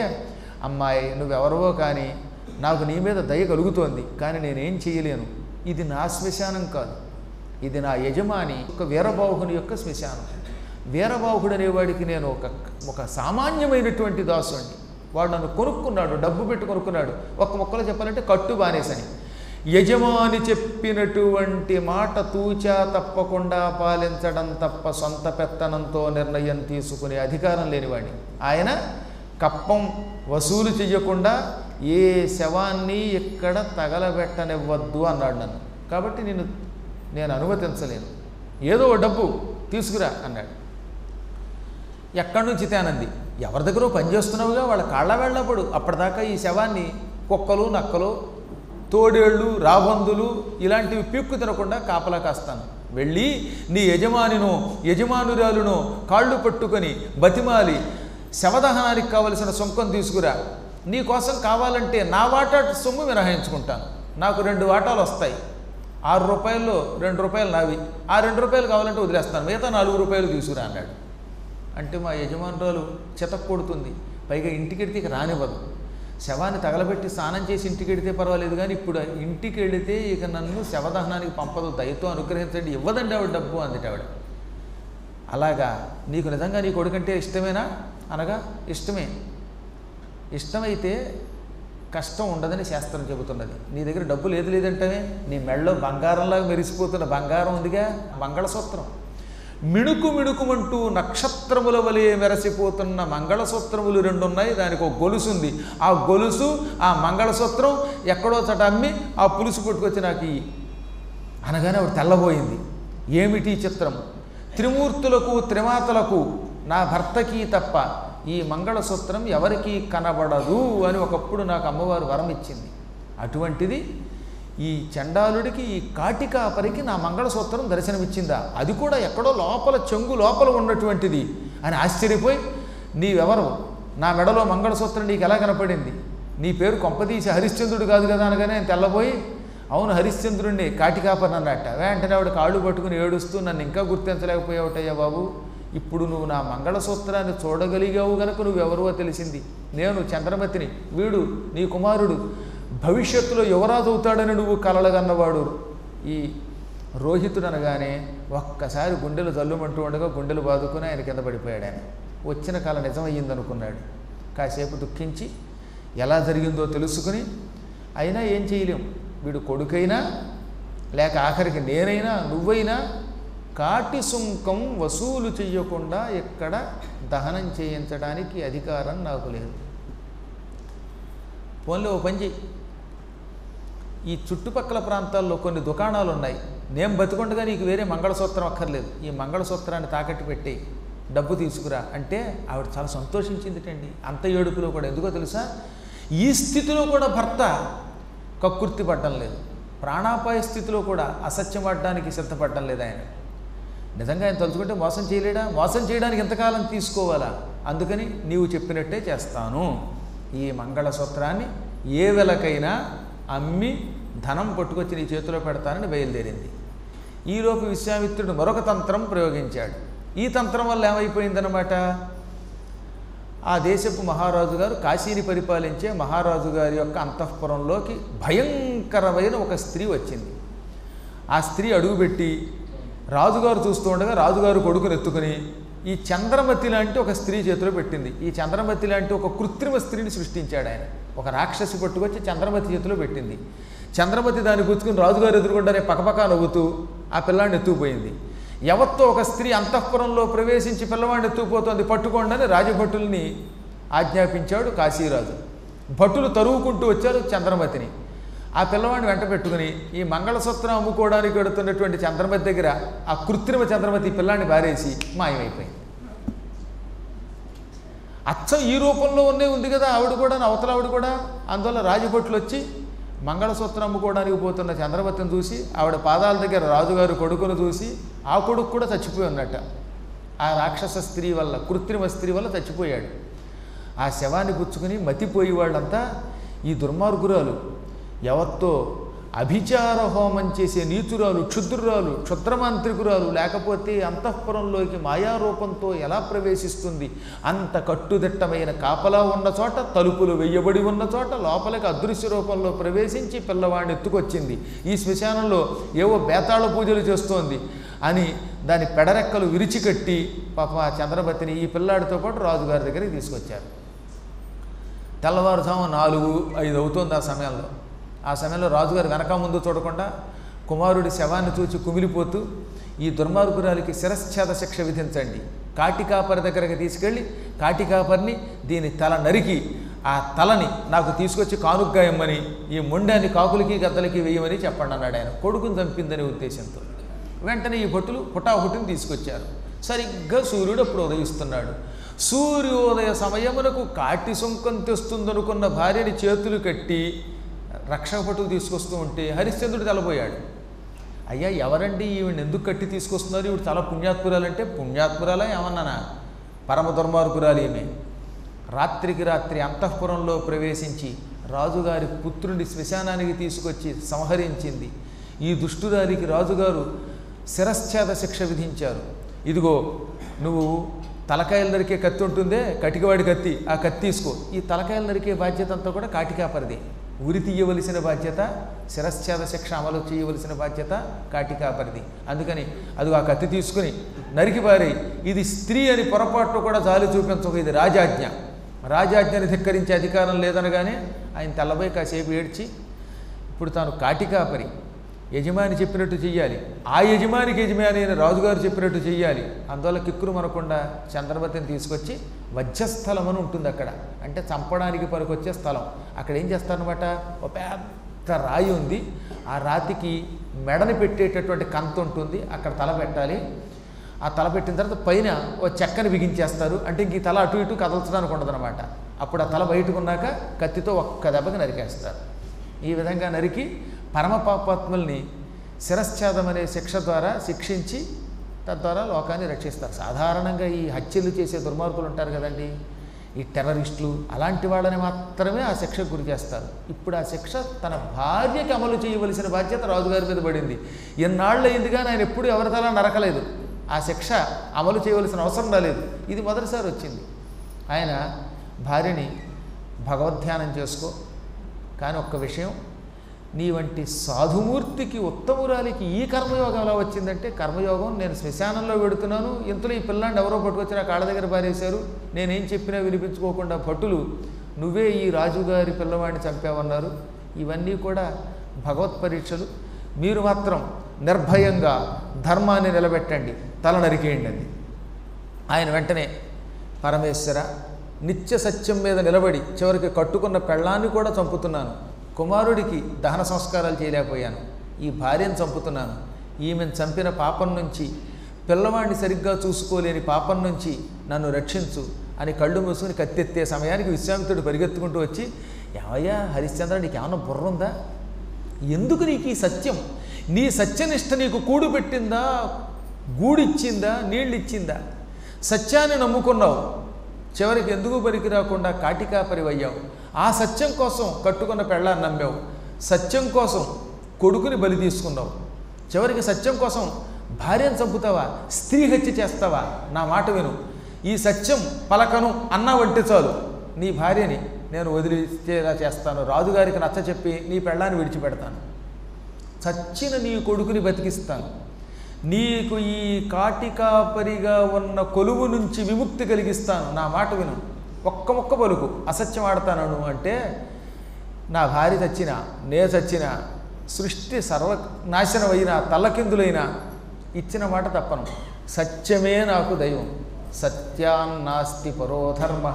అమ్మాయి నువ్వెవరవో కానీ నాకు నీ మీద దయ కలుగుతోంది, కానీ నేనేం చేయలేను. ఇది నా శ్మశానం కాదు, ఇది నా యజమాని ఒక వీరబాహుని యొక్క శ్మశానం. వీరబాహుడు అనేవాడికి నేను ఒక సామాన్యమైనటువంటి దాసుని. వాడు నన్ను కొనుక్కున్నాడు, డబ్బు పెట్టి కొనుక్కున్నాడు. ఒక్క మొక్కలో చెప్పాలంటే కట్టు బానేసని. యజమాని చెప్పినటువంటి మాట తూచా తప్పకుండా పాలించడం తప్ప సొంత పెత్తనంతో నిర్ణయం తీసుకునే అధికారం లేనివాడిని. ఆయన కప్పం వసూలు చెయ్యకుండా ఏ శవాన్ని ఎక్కడ తగలబెట్టనివ్వద్దు అన్నాడు నన్ను. కాబట్టి నేను అనుమతించలేను, ఏదో డబ్బు తీసుకురా అన్నాడు. ఎక్కడి నుంచి తేనంది, ఎవరి దగ్గర పనిచేస్తున్నావుగా వాళ్ళ కాళ్ళ వెళ్ళప్పుడు. అప్పటిదాకా ఈ శవాన్ని కుక్కలు నక్కలు తోడేళ్ళు రాబందులు ఇలాంటివి పీక్కు తినకుండా కాపలా కాస్తాను. వెళ్ళి నీ యజమానురాలును కాళ్ళు పట్టుకొని బతిమాలి శవదహనానికి కావలసిన సొంకం తీసుకురా. నీ కోసం కావాలంటే నా వాటా సొమ్ము మినహాయించుకుంటాను, నాకు 2 వాటాలు వస్తాయి. 6 రూపాయల్లో 2 రూపాయలు నావి, ఆ 2 రూపాయలు కావాలంటే వదిలేస్తాను, మిగతా 4 రూపాయలు తీసుకురా అన్నాడు. అంటే మా యజమానురాలు చితక్కొడుతుంది, పైగా ఇంటికెడితే ఇక రానివ్వదు. శవాన్ని తగలబెట్టి స్నానం చేసి ఇంటికెడితే పర్వాలేదు, కానీ ఇప్పుడు ఇంటికి వెళితే ఇక నన్ను శవదహనానికి పంపదు, దయతో అనుగ్రహించండి, ఇవ్వదండి ఆవిడ డబ్బు అందుట ఆవిడ. అలాగా నీకు నిజంగా నీ కొడుకంటే ఇష్టమేనా అనగా ఇష్టమే. ఇష్టమైతే కష్టం ఉండదని శాస్త్రం చెబుతున్నది. నీ దగ్గర డబ్బు లేదంటేనే నీ మెళ్ళలో బంగారంలాగా మెరిసిపోతున్న బంగారం ఉందిగా, మంగళసూత్రం. మిణుకు మిణుకుమంటూ నక్షత్రముల వలె మెరసిపోతున్న మంగళసూత్రములు 2 ఉన్నాయి, దానికి ఒక గొలుసు ఉంది. ఆ గొలుసు ఆ మంగళసూత్రం ఎక్కడో చట అమ్మి ఆ పులుసు పట్టుకొచ్చి నాకు అనగానే ఆవిడ తెల్లబోయింది. ఏమిటి చిత్రం, త్రిమూర్తులకు త్రిమాతలకు నా భర్తకి తప్ప ఈ మంగళసూత్రం ఎవరికీ కనబడదు అని ఒకప్పుడు నాకు అమ్మవారు వరం ఇచ్చింది. అటువంటిది ఈ చండాలుడికి, ఈ కాటికాపరికి నా మంగళసూత్రం దర్శనమిచ్చిందా, అది కూడా ఎక్కడో లోపల చెంగు లోపల ఉన్నటువంటిది అని ఆశ్చర్యపోయి, నీవెవరు, నా మెడలో మంగళసూత్రం నీకు ఎలా కనపడింది, నీ పేరు కొంపదీసి హరిశ్చంద్రుడు కాదు కదా అనగానే నేను తెల్లబోయి, అవును హరిశ్చంద్రుడిని కాటికాపరిని అన్నట్ట. వెంటనే ఆవిడ కాళ్ళు పట్టుకుని ఏడుస్తూ, నన్ను ఇంకా గుర్తించలేకపోయావుటయ్యా బాబు, ఇప్పుడు నువ్వు నా మంగళసూత్రాన్ని చూడగలిగావు గనుక నువ్వెవరో తెలిసింది. నేను చంద్రమతిని, వీడు నీ కుమారుడు, భవిష్యత్తులో యువరాజు అవుతాడని నువ్వు కలలుగన్నవాడు ఈ రోహితుడు అనగానే ఒక్కసారి గుండెలు జల్లుమంటూ ఉండగా గుండెలు బాదుకుని ఆయన కింద పడిపోయాడు. ఆయన వచ్చిన కళ నిజమయ్యిందనుకున్నాడు. కాసేపు దుఃఖించి ఎలా జరిగిందో తెలుసుకుని, అయినా ఏం చేయలేం, వీడు కొడుకైనా లేక ఆఖరికి నేనైనా నువ్వైనా కాటి సుంకం వసూలు చెయ్యకుండా ఎక్కడ దహనం చేయించడానికి అధికారం నాకు లేదు. పోన్లో ఓ పని చెయ్యి, ఈ చుట్టుపక్కల ప్రాంతాల్లో కొన్ని దుకాణాలు ఉన్నాయి, నేను బతికొండగా నీకు వేరే మంగళసూత్రం అక్కర్లేదు, ఈ మంగళసూత్రాన్ని తాకట్టు పెట్టి డబ్బు తీసుకురా అంటే ఆవిడ చాలా సంతోషించిందిటండి. అంత ఏడుపులో కూడా. ఎందుకో తెలుసా, ఈ స్థితిలో కూడా భర్త కక్కుర్తి పడ్డం లేదు, ప్రాణాపాయ స్థితిలో కూడా అసత్యం పడడానికి సిద్ధపడడం లేదు. ఆయన నిజంగా ఆయన తలుచుకుంటే మోసం చేయలేడా, మోసం చేయడానికి ఎంతకాలం తీసుకోవాలా, అందుకని నీవు చెప్పినట్టే చేస్తాను, ఈ మంగళసూత్రాన్ని ఏ వెలకైనా అమ్మి ధనం పట్టుకొచ్చి నీ చేతిలో పెడతానని బయలుదేరింది. ఈలోపు విశ్వామిత్రుడు మరొక తంత్రం ప్రయోగించాడు. ఈ తంత్రం వల్ల ఏమైపోయిందనమాట, ఆ దేశపు మహారాజు గారు కాశీని పరిపాలించే మహారాజు గారి యొక్క అంతఃపురంలోకి భయంకరమైన ఒక స్త్రీ వచ్చింది. ఆ స్త్రీ అడుగుపెట్టి రాజుగారు చూస్తూ ఉండగా రాజుగారు కొడుకుని ఎత్తుకుని ఈ చంద్రమతి లాంటి ఒక స్త్రీ చేతిలో పెట్టింది. ఈ చంద్రమతి లాంటి ఒక కృత్రిమ స్త్రీని సృష్టించాడు ఆయన. ఒక రాక్షసి పట్టుకొచ్చి చంద్రమతి చేతిలో పెట్టింది. చంద్రమతి దాన్ని పుచ్చుకుని రాజుగారు ఎదురుకుండానే పకపకా నవ్వుతూ ఆ పిల్లాడిని ఎత్తుకుపోయింది. ఎవరితో ఒక స్త్రీ అంతఃపురంలో ప్రవేశించి పిల్లవాడిని ఎత్తుకుపోతోంది, పట్టుకోండి అని రాజభటుల్ని ఆజ్ఞాపించాడు కాశీరాజు. భటులు తరువుకుంటూ వచ్చారు చంద్రమతిని. ఆ పిల్లవాడిని వెంట పెట్టుకుని ఈ మంగళసూత్రం అమ్ముకోవడానికి వెడుతున్నటువంటి చంద్రమతి దగ్గర ఆ కృత్రిమ చంద్రమతి పిల్లాడిని బారేసి మాయమైపోయింది. అచ్చం ఈ రూపంలో ఉంది కదా ఆవిడ కూడా, అవతల ఆవిడ కూడా. అందువల్ల రాజభటులు వచ్చి మంగళసూత్రం అమ్ముకోవడానికి పోతున్న చంద్రమతిని చూసి ఆవిడ పాదాల దగ్గర రాజుగారు కొడుకును చూసి ఆ కొడుకు కూడా చచ్చిపోయి ఉన్నట్ట. ఆ రాక్షస స్త్రీ వల్ల, కృత్రిమ స్త్రీ వల్ల చచ్చిపోయాడు. ఆ శవాన్ని పుచ్చుకుని మతిపోయి వాళ్ళంతా ఈ దుర్మార్గురాలు ఎవరితో అభిచార హోమం చేసే నీచురాలు, క్షుద్రురాలు, క్షుద్రమాంత్రికురాలు, లేకపోతే అంతఃపురంలోకి మాయారూపంతో ఎలా ప్రవేశిస్తుంది, అంత కట్టుదిట్టమైన కాపలా ఉన్న చోట, తలుపులు వెయ్యబడి ఉన్న చోట లోపలికి అదృశ్య రూపంలో ప్రవేశించి పిల్లవాడిని ఎత్తుకొచ్చింది. ఈ శ్మశానంలో ఏవో బేతాళ పూజలు చేస్తోంది అని దాని పెడరెక్కలు విరిచికట్టి పాప చంద్రమతిని ఈ పిల్లాడితో పాటు రాజుగారి దగ్గరికి తీసుకొచ్చారు. తెల్లవారుజాము 4-5 అవుతోంది ఆ సమయంలో రాజుగారు వెనక ముందు చూడకుండా కుమారుడి శవాన్ని చూచి కుమిలిపోతూ ఈ దుర్మార్గురాలికి శిరశ్ఛేద శిక్ష విధించండి, కాటికాపరి దగ్గరికి తీసుకెళ్ళి కాటికాపరిని దీని తల నరికి ఆ తలని నాకు తీసుకొచ్చి కానుగ్గా ఇమ్మని, ఈ మొండాన్ని కాకులకి గద్దలకి వేయమని చెప్పండి అన్నాడు ఆయన, కొడుకుని చంపిందనే ఉద్దేశంతో. వెంటనే ఈ భటులు హుటాహుటిని తీసుకొచ్చారు. సరిగ్గా సూర్యుడు అప్పుడు ఉదయిస్తున్నాడు. సూర్యోదయ సమయమునకు కాటి సుంకం తెస్తుందనుకున్న భార్యని చేతులు కట్టి రక్షక భటులు తీసుకొస్తూ ఉంటే హరిశ్చంద్రుడు తెలబోయాడు. అయ్యా ఎవరండి ఈవిని ఎందుకు కట్టి తీసుకొస్తున్నారు, ఈవిడ చాలా పుణ్యాత్మురాలంటే, పుణ్యాత్మురాలా ఏమన్నానా, పరమ దుర్మార్గురాలు ఈమె. రాత్రికి రాత్రి అంతఃపురంలో ప్రవేశించి రాజుగారి పుత్రుని శ్మశానానికి తీసుకొచ్చి సంహరించింది. ఈ దుష్టురాలికి రాజుగారు శిరశ్ఛేద శిక్ష విధించారు. ఇదిగో నువ్వు తలకాయలు నరికే కత్తి ఉంటుందే, కటికవాడి కత్తి, ఆ కత్తి తీసుకో. ఈ తలకాయలు నరికే బాధ్యత అంతా కూడా కాటికాపరిది. ఉరి తీయవలసిన బాధ్యత, శిరశ్ఛేద శిక్ష అమలు చేయవలసిన బాధ్యత కాటికాపరిది. అందుకని అది ఆ కత్తి తీసుకుని నరికి పారి, ఇది స్త్రీ అని పొరపాటు కూడా జాలి చూపించక, ఇది రాజాజ్ఞ, రాజాజ్ఞని ధిక్కరించే అధికారం లేదనగానే ఆయన తెల్లబోయి కాసేపు ఏడ్చి ఇప్పుడు తాను కాటికాపరి, యజమాని చెప్పినట్టు చెయ్యాలి, ఆ యజమానికి యజమాని అయిన రాజుగారు చెప్పినట్టు చెయ్యాలి. అందువల్ల కిక్కురు మనకుండా చంద్రమతిని తీసుకొచ్చి వజ్రస్థలం అని ఉంటుంది అక్కడ, అంటే చంపడానికి పనికొచ్చే స్థలం. అక్కడ ఏం చేస్తారనమాట, ఒక పెద్ద రాయి ఉంది, ఆ రాతికి మెడని పెట్టేటటువంటి కంత ఉంటుంది, అక్కడ తల పెట్టాలి. ఆ తల పెట్టిన తర్వాత పైన ఓ చెక్కని బిగించేస్తారు, అంటే ఇంక ఈ తల అటు ఇటు కదల్చడానికి ఉండదన్నమాట. అప్పుడు ఆ తల బయటకున్నాక కత్తితో ఒక్క దెబ్బకి నరికేస్తారు. ఈ విధంగా నరికి పరమపాపాత్ముల్ని శిరశ్ఛేదం అనే శిక్ష ద్వారా శిక్షించి తద్వారా లోకాన్ని రక్షిస్తారు. సాధారణంగా ఈ హత్యలు చేసే దుర్మార్గులు ఉంటారు కదండి, ఈ టెర్రరిస్టులు, అలాంటి వాళ్ళని మాత్రమే ఆ శిక్షకు గురి చేస్తారు. ఇప్పుడు ఆ శిక్ష తన భార్యకి అమలు చేయవలసిన బాధ్యత రాజుగారి మీద పడింది. ఎన్నాళ్ళు అయింది కానీ ఆయన ఎప్పుడు ఎవరితలా నరకలేదు, ఆ శిక్ష అమలు చేయవలసిన అవసరం రాలేదు. ఇది మొదటిసారి వచ్చింది. ఆయన భార్యని భగవద్ధ్యానం చేసుకో, కానీ ఒక్క విషయం, నీ వంటి సాధుమూర్తికి ఉత్తమురాలికి ఈ కర్మయోగం ఎలా వచ్చిందంటే, కర్మయోగం నేను శ్మశానంలో పెడుతున్నాను, ఇంతలో ఈ పిల్లాన్ని ఎవరో పట్టుకొచ్చి నా కాళ్ళ దగ్గర పారేశారు, నేనేం చెప్పినా వినిపించుకోకుండా భటులు నువ్వే ఈ రాజుగారి పిల్లవాడిని చంపావన్నారు. ఇవన్నీ కూడా భగవత్ పరీక్షలు. మీరు మాత్రం నిర్భయంగా ధర్మాన్ని నిలబెట్టండి, తల నరికేయండి అంది. ఆయన వెంటనే పరమేశ్వర, నిత్య సత్యం మీద నిలబడి చివరికి కట్టుకున్న పెళ్ళాన్ని కూడా చంపుతున్నాను, కుమారుడికి దహన సంస్కారాలు చేయలేకపోయాను, ఈ భార్యను చంపుతున్నాను, ఈమెను చంపిన పాపం నుంచి, పిల్లవాడిని సరిగ్గా చూసుకోలేని పాపం నుంచి నన్ను రక్షించు అని కళ్ళు మూసుకుని కత్తెత్తే సమయానికి విశ్వామిత్రుడు పరిగెత్తుకుంటూ వచ్చి, ఏమయ్యా హరిశ్చంద్ర, నీకు ఏమన్నా బుర్ర ఉందా, ఎందుకు నీకు ఈ సత్యం, నీ సత్యనిష్ట నీకు కూడు పెట్టిందా, గూడిచ్చిందా, నీళ్ళిచ్చిందా, సత్యాన్ని నమ్ముకున్నావు, చివరికి ఎందుకు పనికి రాకుండా కాటికాపరి అయ్యావు, ఆ సత్యం కోసం కట్టుకున్న పెళ్ళాన్ని నమ్మావు, సత్యం కోసం కొడుకుని బలి తీసుకున్నావు, చివరికి సత్యం కోసం భార్యను చంపుతావా, స్త్రీ హత్య చేస్తావా, నా మాట విను, ఈ సత్యం పలకను అన్నావంటే చాలు నీ భార్యని నేను వదిలిచేలా చేస్తాను, రాజుగారికి నచ్చ చెప్పి నీ పెళ్ళాన్ని విడిచిపెడతాను, చచ్చిన నీ కొడుకుని బతికిస్తాను, నీకు ఈ కాటికాపరిగా ఉన్న కొలువు నుంచి విముక్తి కలిగిస్తాను, నా మాట విను, ఒక్క మొక్క పలుకు, అసత్యం ఆడతాను అంటే నా భార్య చచ్చినా నే చచ్చినా సృష్టి సర్వనాశనమైనా తల్లకిందులైనా ఇచ్చిన మాట తప్పను, సత్యమే నాకు దైవం, సత్యాన్నాస్తి పరోధర్మ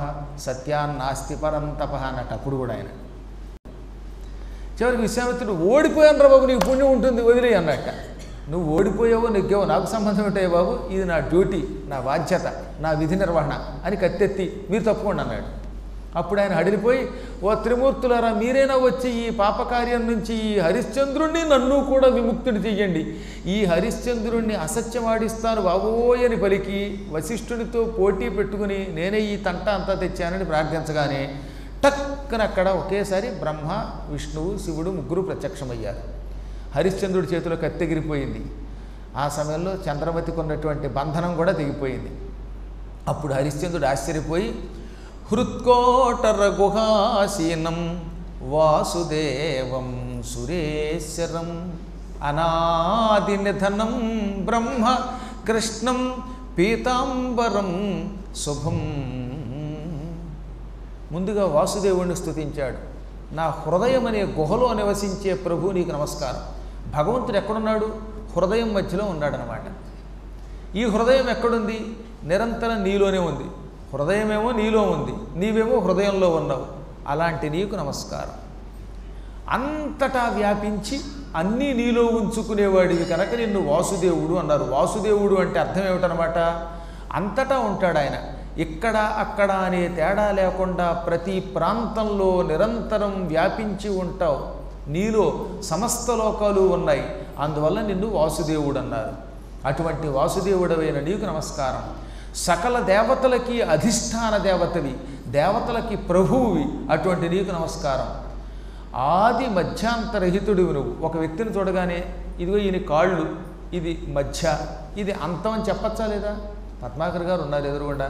సత్యాన్నాస్తి పరంతప అన్నట్టు. అప్పుడు కూడా ఆయన చివరికి విశ్వామిత్రుడు ఓడిపోయాను రా బాబు, నీకు పుణ్యం ఉంటుంది వదిలే అన్నట్ట. నువ్వు ఓడిపోయావో నెగ్గావో నాకు సంబంధం ఉంటాయి బాబు, ఇది నా డ్యూటీ, నా బాధ్యత, నా విధి నిర్వహణ అని కత్తెత్తి మీరు తప్పుకోండి అన్నాడు. అప్పుడు ఆయన హడిలిపోయి, ఓ త్రిమూర్తులారా మీరైనా వచ్చి ఈ పాపకార్యం నుంచి ఈ హరిశ్చంద్రుణ్ణి నన్ను కూడా విముక్తుని చెయ్యండి, ఈ హరిశ్చంద్రుణ్ణి అసత్యమాడిస్తాను బాబోయ్ అని పలికి వశిష్ఠునితో పోటీ పెట్టుకుని నేనే ఈ తంట అంతా తెచ్చానని ప్రార్థించగానే టక్కన అక్కడ ఒకేసారి బ్రహ్మ విష్ణువు శివుడు ముగ్గురు ప్రత్యక్షమయ్యారు. హరిశ్చంద్రుడి చేతిలో కత్తెగిరిపోయింది. ఆ సమయంలో చంద్రమతికి ఉన్నటువంటి బంధనం కూడా తెగిపోయింది. అప్పుడు హరిశ్చంద్రుడు ఆశ్చర్యపోయి హృత్కోటర గుహాసీనం వాసుదేవం సురేశ్వరం అనాది నిధనం బ్రహ్మ కృష్ణం పీతాంబరం శుభం. ముందుగా వాసుదేవుణ్ణి స్తుతించాడు. నా హృదయం అనే గుహలో నివసించే ప్రభు నీకు నమస్కారం. భగవంతుడు ఎక్కడున్నాడు? హృదయం మధ్యలో ఉన్నాడనమాట. ఈ హృదయం ఎక్కడుంది? నిరంతరం నీలోనే ఉంది. హృదయమేమో నీలో ఉంది, నీవేమో హృదయంలో ఉన్నావు. అలాంటి నీకు నమస్కారం. అంతటా వ్యాపించి అన్నీ నీలో ఉంచుకునేవాడివి కనుక నిన్ను వాసుదేవుడు అన్నారు. వాసుదేవుడు అంటే అర్థం ఏమిటనమాట? అంతటా ఉంటాడు ఆయన. ఇక్కడ అక్కడ అనే తేడా లేకుండా ప్రతి ప్రాంతంలో నిరంతరం వ్యాపించి ఉంటావు. నీలో సమస్త లోకాలు ఉన్నాయి. అందువల్ల నిన్ను వాసుదేవుడు అన్నారు. అటువంటి వాసుదేవుడవైన నీకు నమస్కారం. సకల దేవతలకి అధిష్టాన దేవతవి, దేవతలకి ప్రభువువి, అటువంటి నీకు నమస్కారం. ఆది మధ్యాంతరహితుడివి నువ్వు. ఒక వ్యక్తిని చూడగానే ఇదిగో ఈయన కాళ్ళు, ఇది మధ్య, ఇది అంతం అని చెప్పచ్చా లేదా? పద్మాకర్ గారు ఉన్నారు ఎదురుగుండా,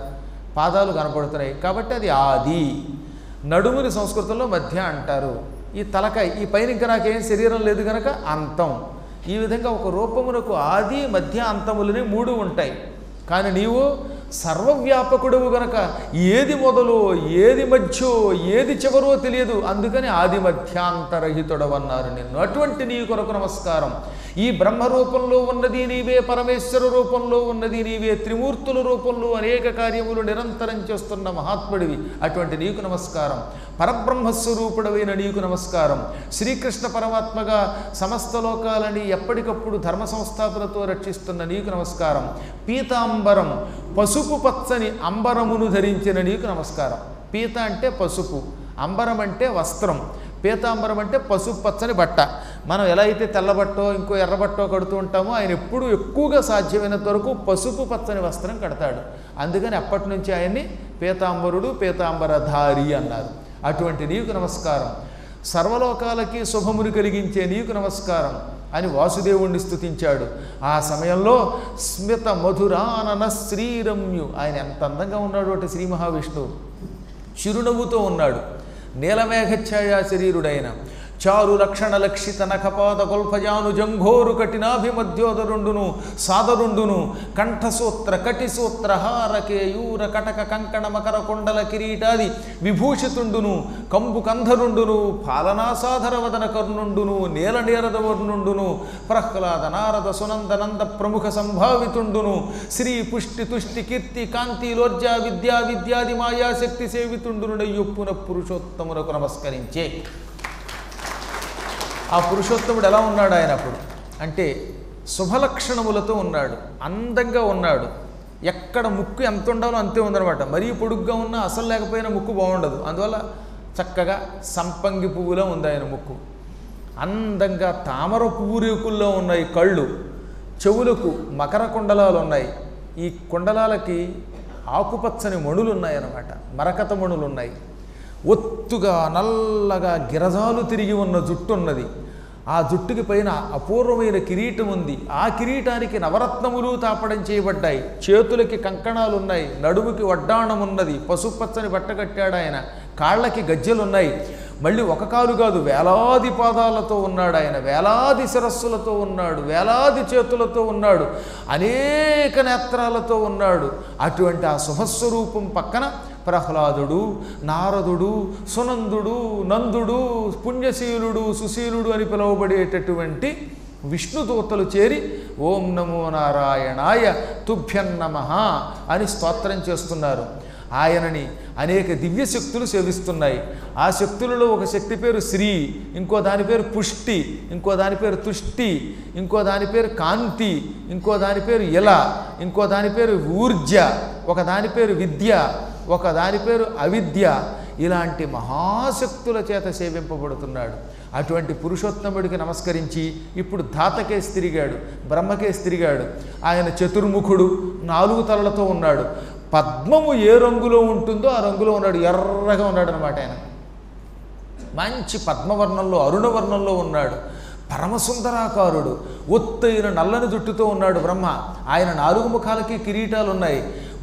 పాదాలు కనపడుతున్నాయి కాబట్టి అది ఆది. నడుముని సంస్కృతంలో మధ్య అంటారు. ఈ తలకాయ, ఈ పైన ఇంకా నాకేం శరీరం లేదు కనుక అంతం. ఈ విధంగా ఒక రూపమునకు ఆది మధ్య అంతములని మూడు ఉంటాయి. కానీ నీవు సర్వవ్యాపకుడువు గనక ఏది మొదలో ఏది మధ్యో ఏది చివరో తెలియదు. అందుకని ఆది మధ్యాంతరహితుడవన్నారు నిన్ను. అటువంటి నీ కొరకు నమస్కారం. ఈ బ్రహ్మ రూపంలో ఉన్నది నీవే, పరమేశ్వర రూపంలో ఉన్నది నీవే, త్రిమూర్తుల రూపంలో అనేక కార్యములు నిరంతరం చేస్తున్న మహాత్ముడివి. అటువంటి నీకు నమస్కారం. పరబ్రహ్మస్వరూపుడవైన నీకు నమస్కారం. శ్రీకృష్ణ పరమాత్మగా సమస్త లోకాలని ఎప్పటికప్పుడు ధర్మ సంస్థాపనతో రక్షిస్తున్న నీకు నమస్కారం. పీతాంబరం, పసుపు పచ్చని అంబరమును ధరించిన నీకు నమస్కారం. పీత అంటే పసుపు, అంబరం అంటే వస్త్రం, పీతాంబరం అంటే పసుపు పచ్చని బట్ట. మనం ఎలా అయితే తెల్లబట్టో ఇంకో ఎర్రబట్టో కడుతూ ఉంటామో ఆయన ఎప్పుడు ఎక్కువగా సాధ్యమైనంత వరకు పసుపు పచ్చని వస్త్రం కడతాడు. అందుకని అప్పటి నుంచి ఆయన్ని పీతాంబరుడు, పీతాంబరధారి అన్నారు. అటువంటి నీకు నమస్కారం. సర్వలోకాలకి శుభమును కలిగించే నీకు నమస్కారం అని వాసుదేవుణ్ణి స్తుతించాడు. ఆ సమయంలో స్మిత మధురానన శ్రీరమ్యు, ఆయన ఎంత అందంగా ఉన్నాడు అంటే శ్రీ మహావిష్ణువు చిరునవ్వుతో ఉన్నాడు. నీలమేఘఛాయా శరీరుడైన చారు లక్షణ లక్షిత నఖపాద గొల్ఫజాను జంఘోరు కఠినాభిమధ్యోదరుండును సాదరుండును కంఠసూత్ర కటిసూత్ర హార కేయూర కటక కంకణ మకర కొండల కిరీటాది విభూషితుండును కంబు కంధరుండును పాలనాసాధర వదన కర్ణుండును నీల నీరద వర్ణుండును ప్రహ్లాద నారద సునందనంద ప్రముఖ సంభావితుండును శ్రీ పుష్టి తుష్టి కీర్తి కాంతి లోర్జా విద్యా విద్యాది మాయాశక్తి సేవితుండునుడయ్యొప్పున పురుషోత్తమునకు నమస్కరించే. ఆ పురుషోత్తముడు ఎలా ఉన్నాడు ఆయన అప్పుడు అంటే శుభలక్షణములతో ఉన్నాడు, అందంగా ఉన్నాడు. ఎక్కడ ముక్కు ఎంత ఉండాలో అంతే ఉందన్నమాట. మరీ పొడుగ్గా ఉన్నా అసలు లేకపోయినా ముక్కు బాగుండదు. అందువల్ల చక్కగా సంపంగి పువ్వులో ఉంది ఆయన ముక్కు. అందంగా తామర పువ్వు రేకుల్లో ఉన్నాయి కళ్ళు. చెవులకు మకర కుండలాలు ఉన్నాయి. ఈ కుండలాలకి ఆకుపచ్చని మణులు ఉన్నాయన్నమాట, మరకత మణులు ఉన్నాయి. ఒత్తుగా నల్లగా గిరజాలు తిరిగి ఉన్న జుట్టు ఉన్నది. ఆ జుట్టుకి పైన అపూర్వమైన కిరీటం ఉంది. ఆ కిరీటానికి నవరత్నములు తాపడం చేయబడ్డాయి. చేతులకి కంకణాలు ఉన్నాయి, నడుముకి వడ్డాణం ఉన్నది, పసుపచ్చని బట్ట కట్టాడు ఆయన, కాళ్ళకి గజ్జెలున్నాయి. మళ్ళీ ఒక కాలు కాదు, వేలాది పాదాలతో ఉన్నాడు ఆయన, వేలాది శిరస్సులతో ఉన్నాడు, వేలాది చేతులతో ఉన్నాడు, అనేక నేత్రాలతో ఉన్నాడు. అటువంటి ఆ శుభస్వరూపం పక్కన ప్రహ్లాదుడు, నారదుడు, సునందుడు, నందుడు, పుణ్యశీలుడు, సుశీలుడు అని పిలువబడేటటువంటి విష్ణుదూతలు చేరి ఓం నమో నారాయణాయ తుభ్యం నమః అని స్తోత్రం చేస్తున్నారు. ఆయనని అనేక దివ్య శక్తులు సేవిస్తున్నాయి. ఆ శక్తులలో ఒక శక్తి పేరు శ్రీ, ఇంకో దాని పేరు పుష్టి, ఇంకో దాని పేరు తుష్టి, ఇంకో దాని పేరు కాంతి, ఇంకో దాని పేరు ఇల, ఇంకో దాని పేరు ఊర్జ, ఒక దాని పేరు విద్య, ఒక దాని పేరు అవిద్య. ఇలాంటి మహాశక్తుల చేత సేవింపబడుతున్నాడు. అటువంటి పురుషోత్తముడికి నమస్కరించి ఇప్పుడు ధాతకేసి తిరిగాడు, బ్రహ్మకేసి తిరిగాడు. ఆయన చతుర్ముఖుడు, 4 తలలతో ఉన్నాడు. పద్మము ఏ రంగులో ఉంటుందో ఆ రంగులో ఉన్నాడు, ఎర్రగా ఉన్నాడు అనమాట. ఆయన మంచి పద్మవర్ణంలో, అరుణవర్ణంలో ఉన్నాడు. పరమసుందరాకారుడు, ఒత్తైన నల్లని జుట్టుతో ఉన్నాడు బ్రహ్మ. ఆయన 4 ముఖాలకి కిరీటాలు ఉన్నాయి.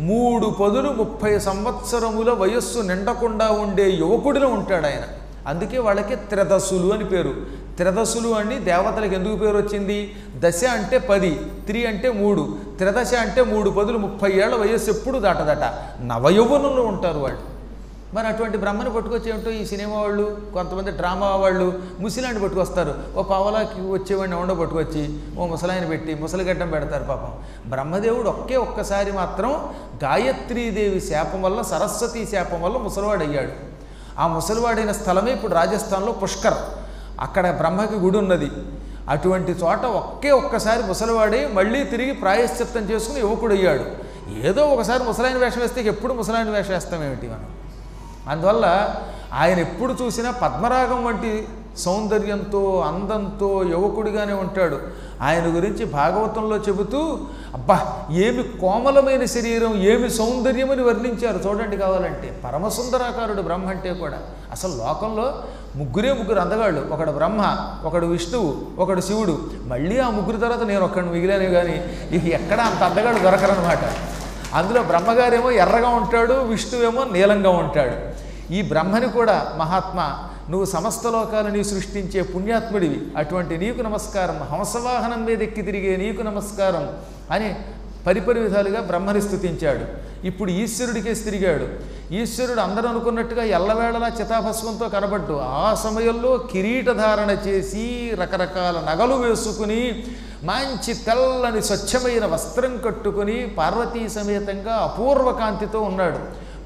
3 పదులు 30 సంవత్సరముల వయస్సు నిండకుండా ఉండే యువకుడిలో ఉంటాడు ఆయన. అందుకే వాళ్ళకి త్రిదశులు అని పేరు. త్రిదశులు అని దేవతలకు ఎందుకు పేరు వచ్చింది? దశ అంటే 10, త్రి అంటే 3, త్రిదశ అంటే 3 పదులు 30 ఏళ్ల వయస్సు ఎప్పుడు దాటదట. నవయౌవనంలో ఉంటారు వాళ్ళు. మరి అటువంటి బ్రహ్మను పట్టుకొచ్చి ఏమిటో ఈ సినిమా వాళ్ళు, కొంతమంది డ్రామా వాళ్ళు ముసలాన్ని పట్టుకొస్తారు. ఓ పావలాకి వచ్చేవాడిని ఎవడో పట్టుకొచ్చి ఓ ముసలాయన పెట్టి ముసలిగడ్డం పెడతారు. పాపం బ్రహ్మదేవుడు ఒక్కసారి మాత్రం గాయత్రీదేవి శాపం వల్ల, సరస్వతీ శాపం వల్ల ముసలివాడయ్యాడు. ఆ ముసలివాడైన స్థలమే ఇప్పుడు రాజస్థాన్లో పుష్కర్. అక్కడ బ్రహ్మకి గుడి ఉన్నది. అటువంటి చోట ఒక్కసారి ముసలివాడి మళ్ళీ తిరిగి ప్రాయశ్చిత్తం చేసుకుని యువకుడయ్యాడు. ఏదో ఒకసారి ముసలాయన వేషం వేస్తే ఎప్పుడు ముసలాయన వేషం వేస్తామేమిటి మనం? అందువల్ల ఆయన ఎప్పుడు చూసినా పద్మరాగం వంటి సౌందర్యంతో, అందంతో యువకుడిగానే ఉంటాడు. ఆయన గురించి భాగవతంలో చెబుతూ అబ్బా ఏమి కోమలమైన శరీరం, ఏమి సౌందర్యమని వర్ణించారు చూడండి కావాలంటే. పరమసుందరాకారుడు బ్రహ్మ అంటే కూడా. అసలు లోకంలో ముగ్గురు అందగాళ్ళు, ఒకడు బ్రహ్మ, ఒకడు విష్ణువు, ఒకడు శివుడు. మళ్ళీ ఆ ముగ్గురు తర్వాత నేను ఒక్కడిని మిగిలానే కానీ ఇక ఎక్కడ అంత అందగాడు దొరకరనమాట. అందులో బ్రహ్మగారేమో ఎర్రగా ఉంటాడు, విష్ణువేమో నీలంగా ఉంటాడు. ఈ బ్రహ్మని కూడా మహాత్మా నువ్వు సమస్త లోకాలని సృష్టించే పుణ్యాత్ముడివి, అటువంటి నీకు నమస్కారం, హంసవాహనం మీద ఎక్కి తిరిగే నీకు నమస్కారం అని పరిపరి విధాలుగా బ్రహ్మని స్తుతించాడు. ఇప్పుడు ఈశ్వరుడికేసి తిరిగాడు. ఈశ్వరుడు అందరూ అనుకున్నట్టుగా ఎల్లవేళలా చితాభస్మంతో కనబడ్డు. ఆ సమయంలో కిరీటధారణ చేసి రకరకాల నగలు వేసుకుని మంచి తెల్లని స్వచ్ఛమైన వస్త్రం కట్టుకుని పార్వతీ సమేతంగా అపూర్వ కాంతితో ఉన్నాడు.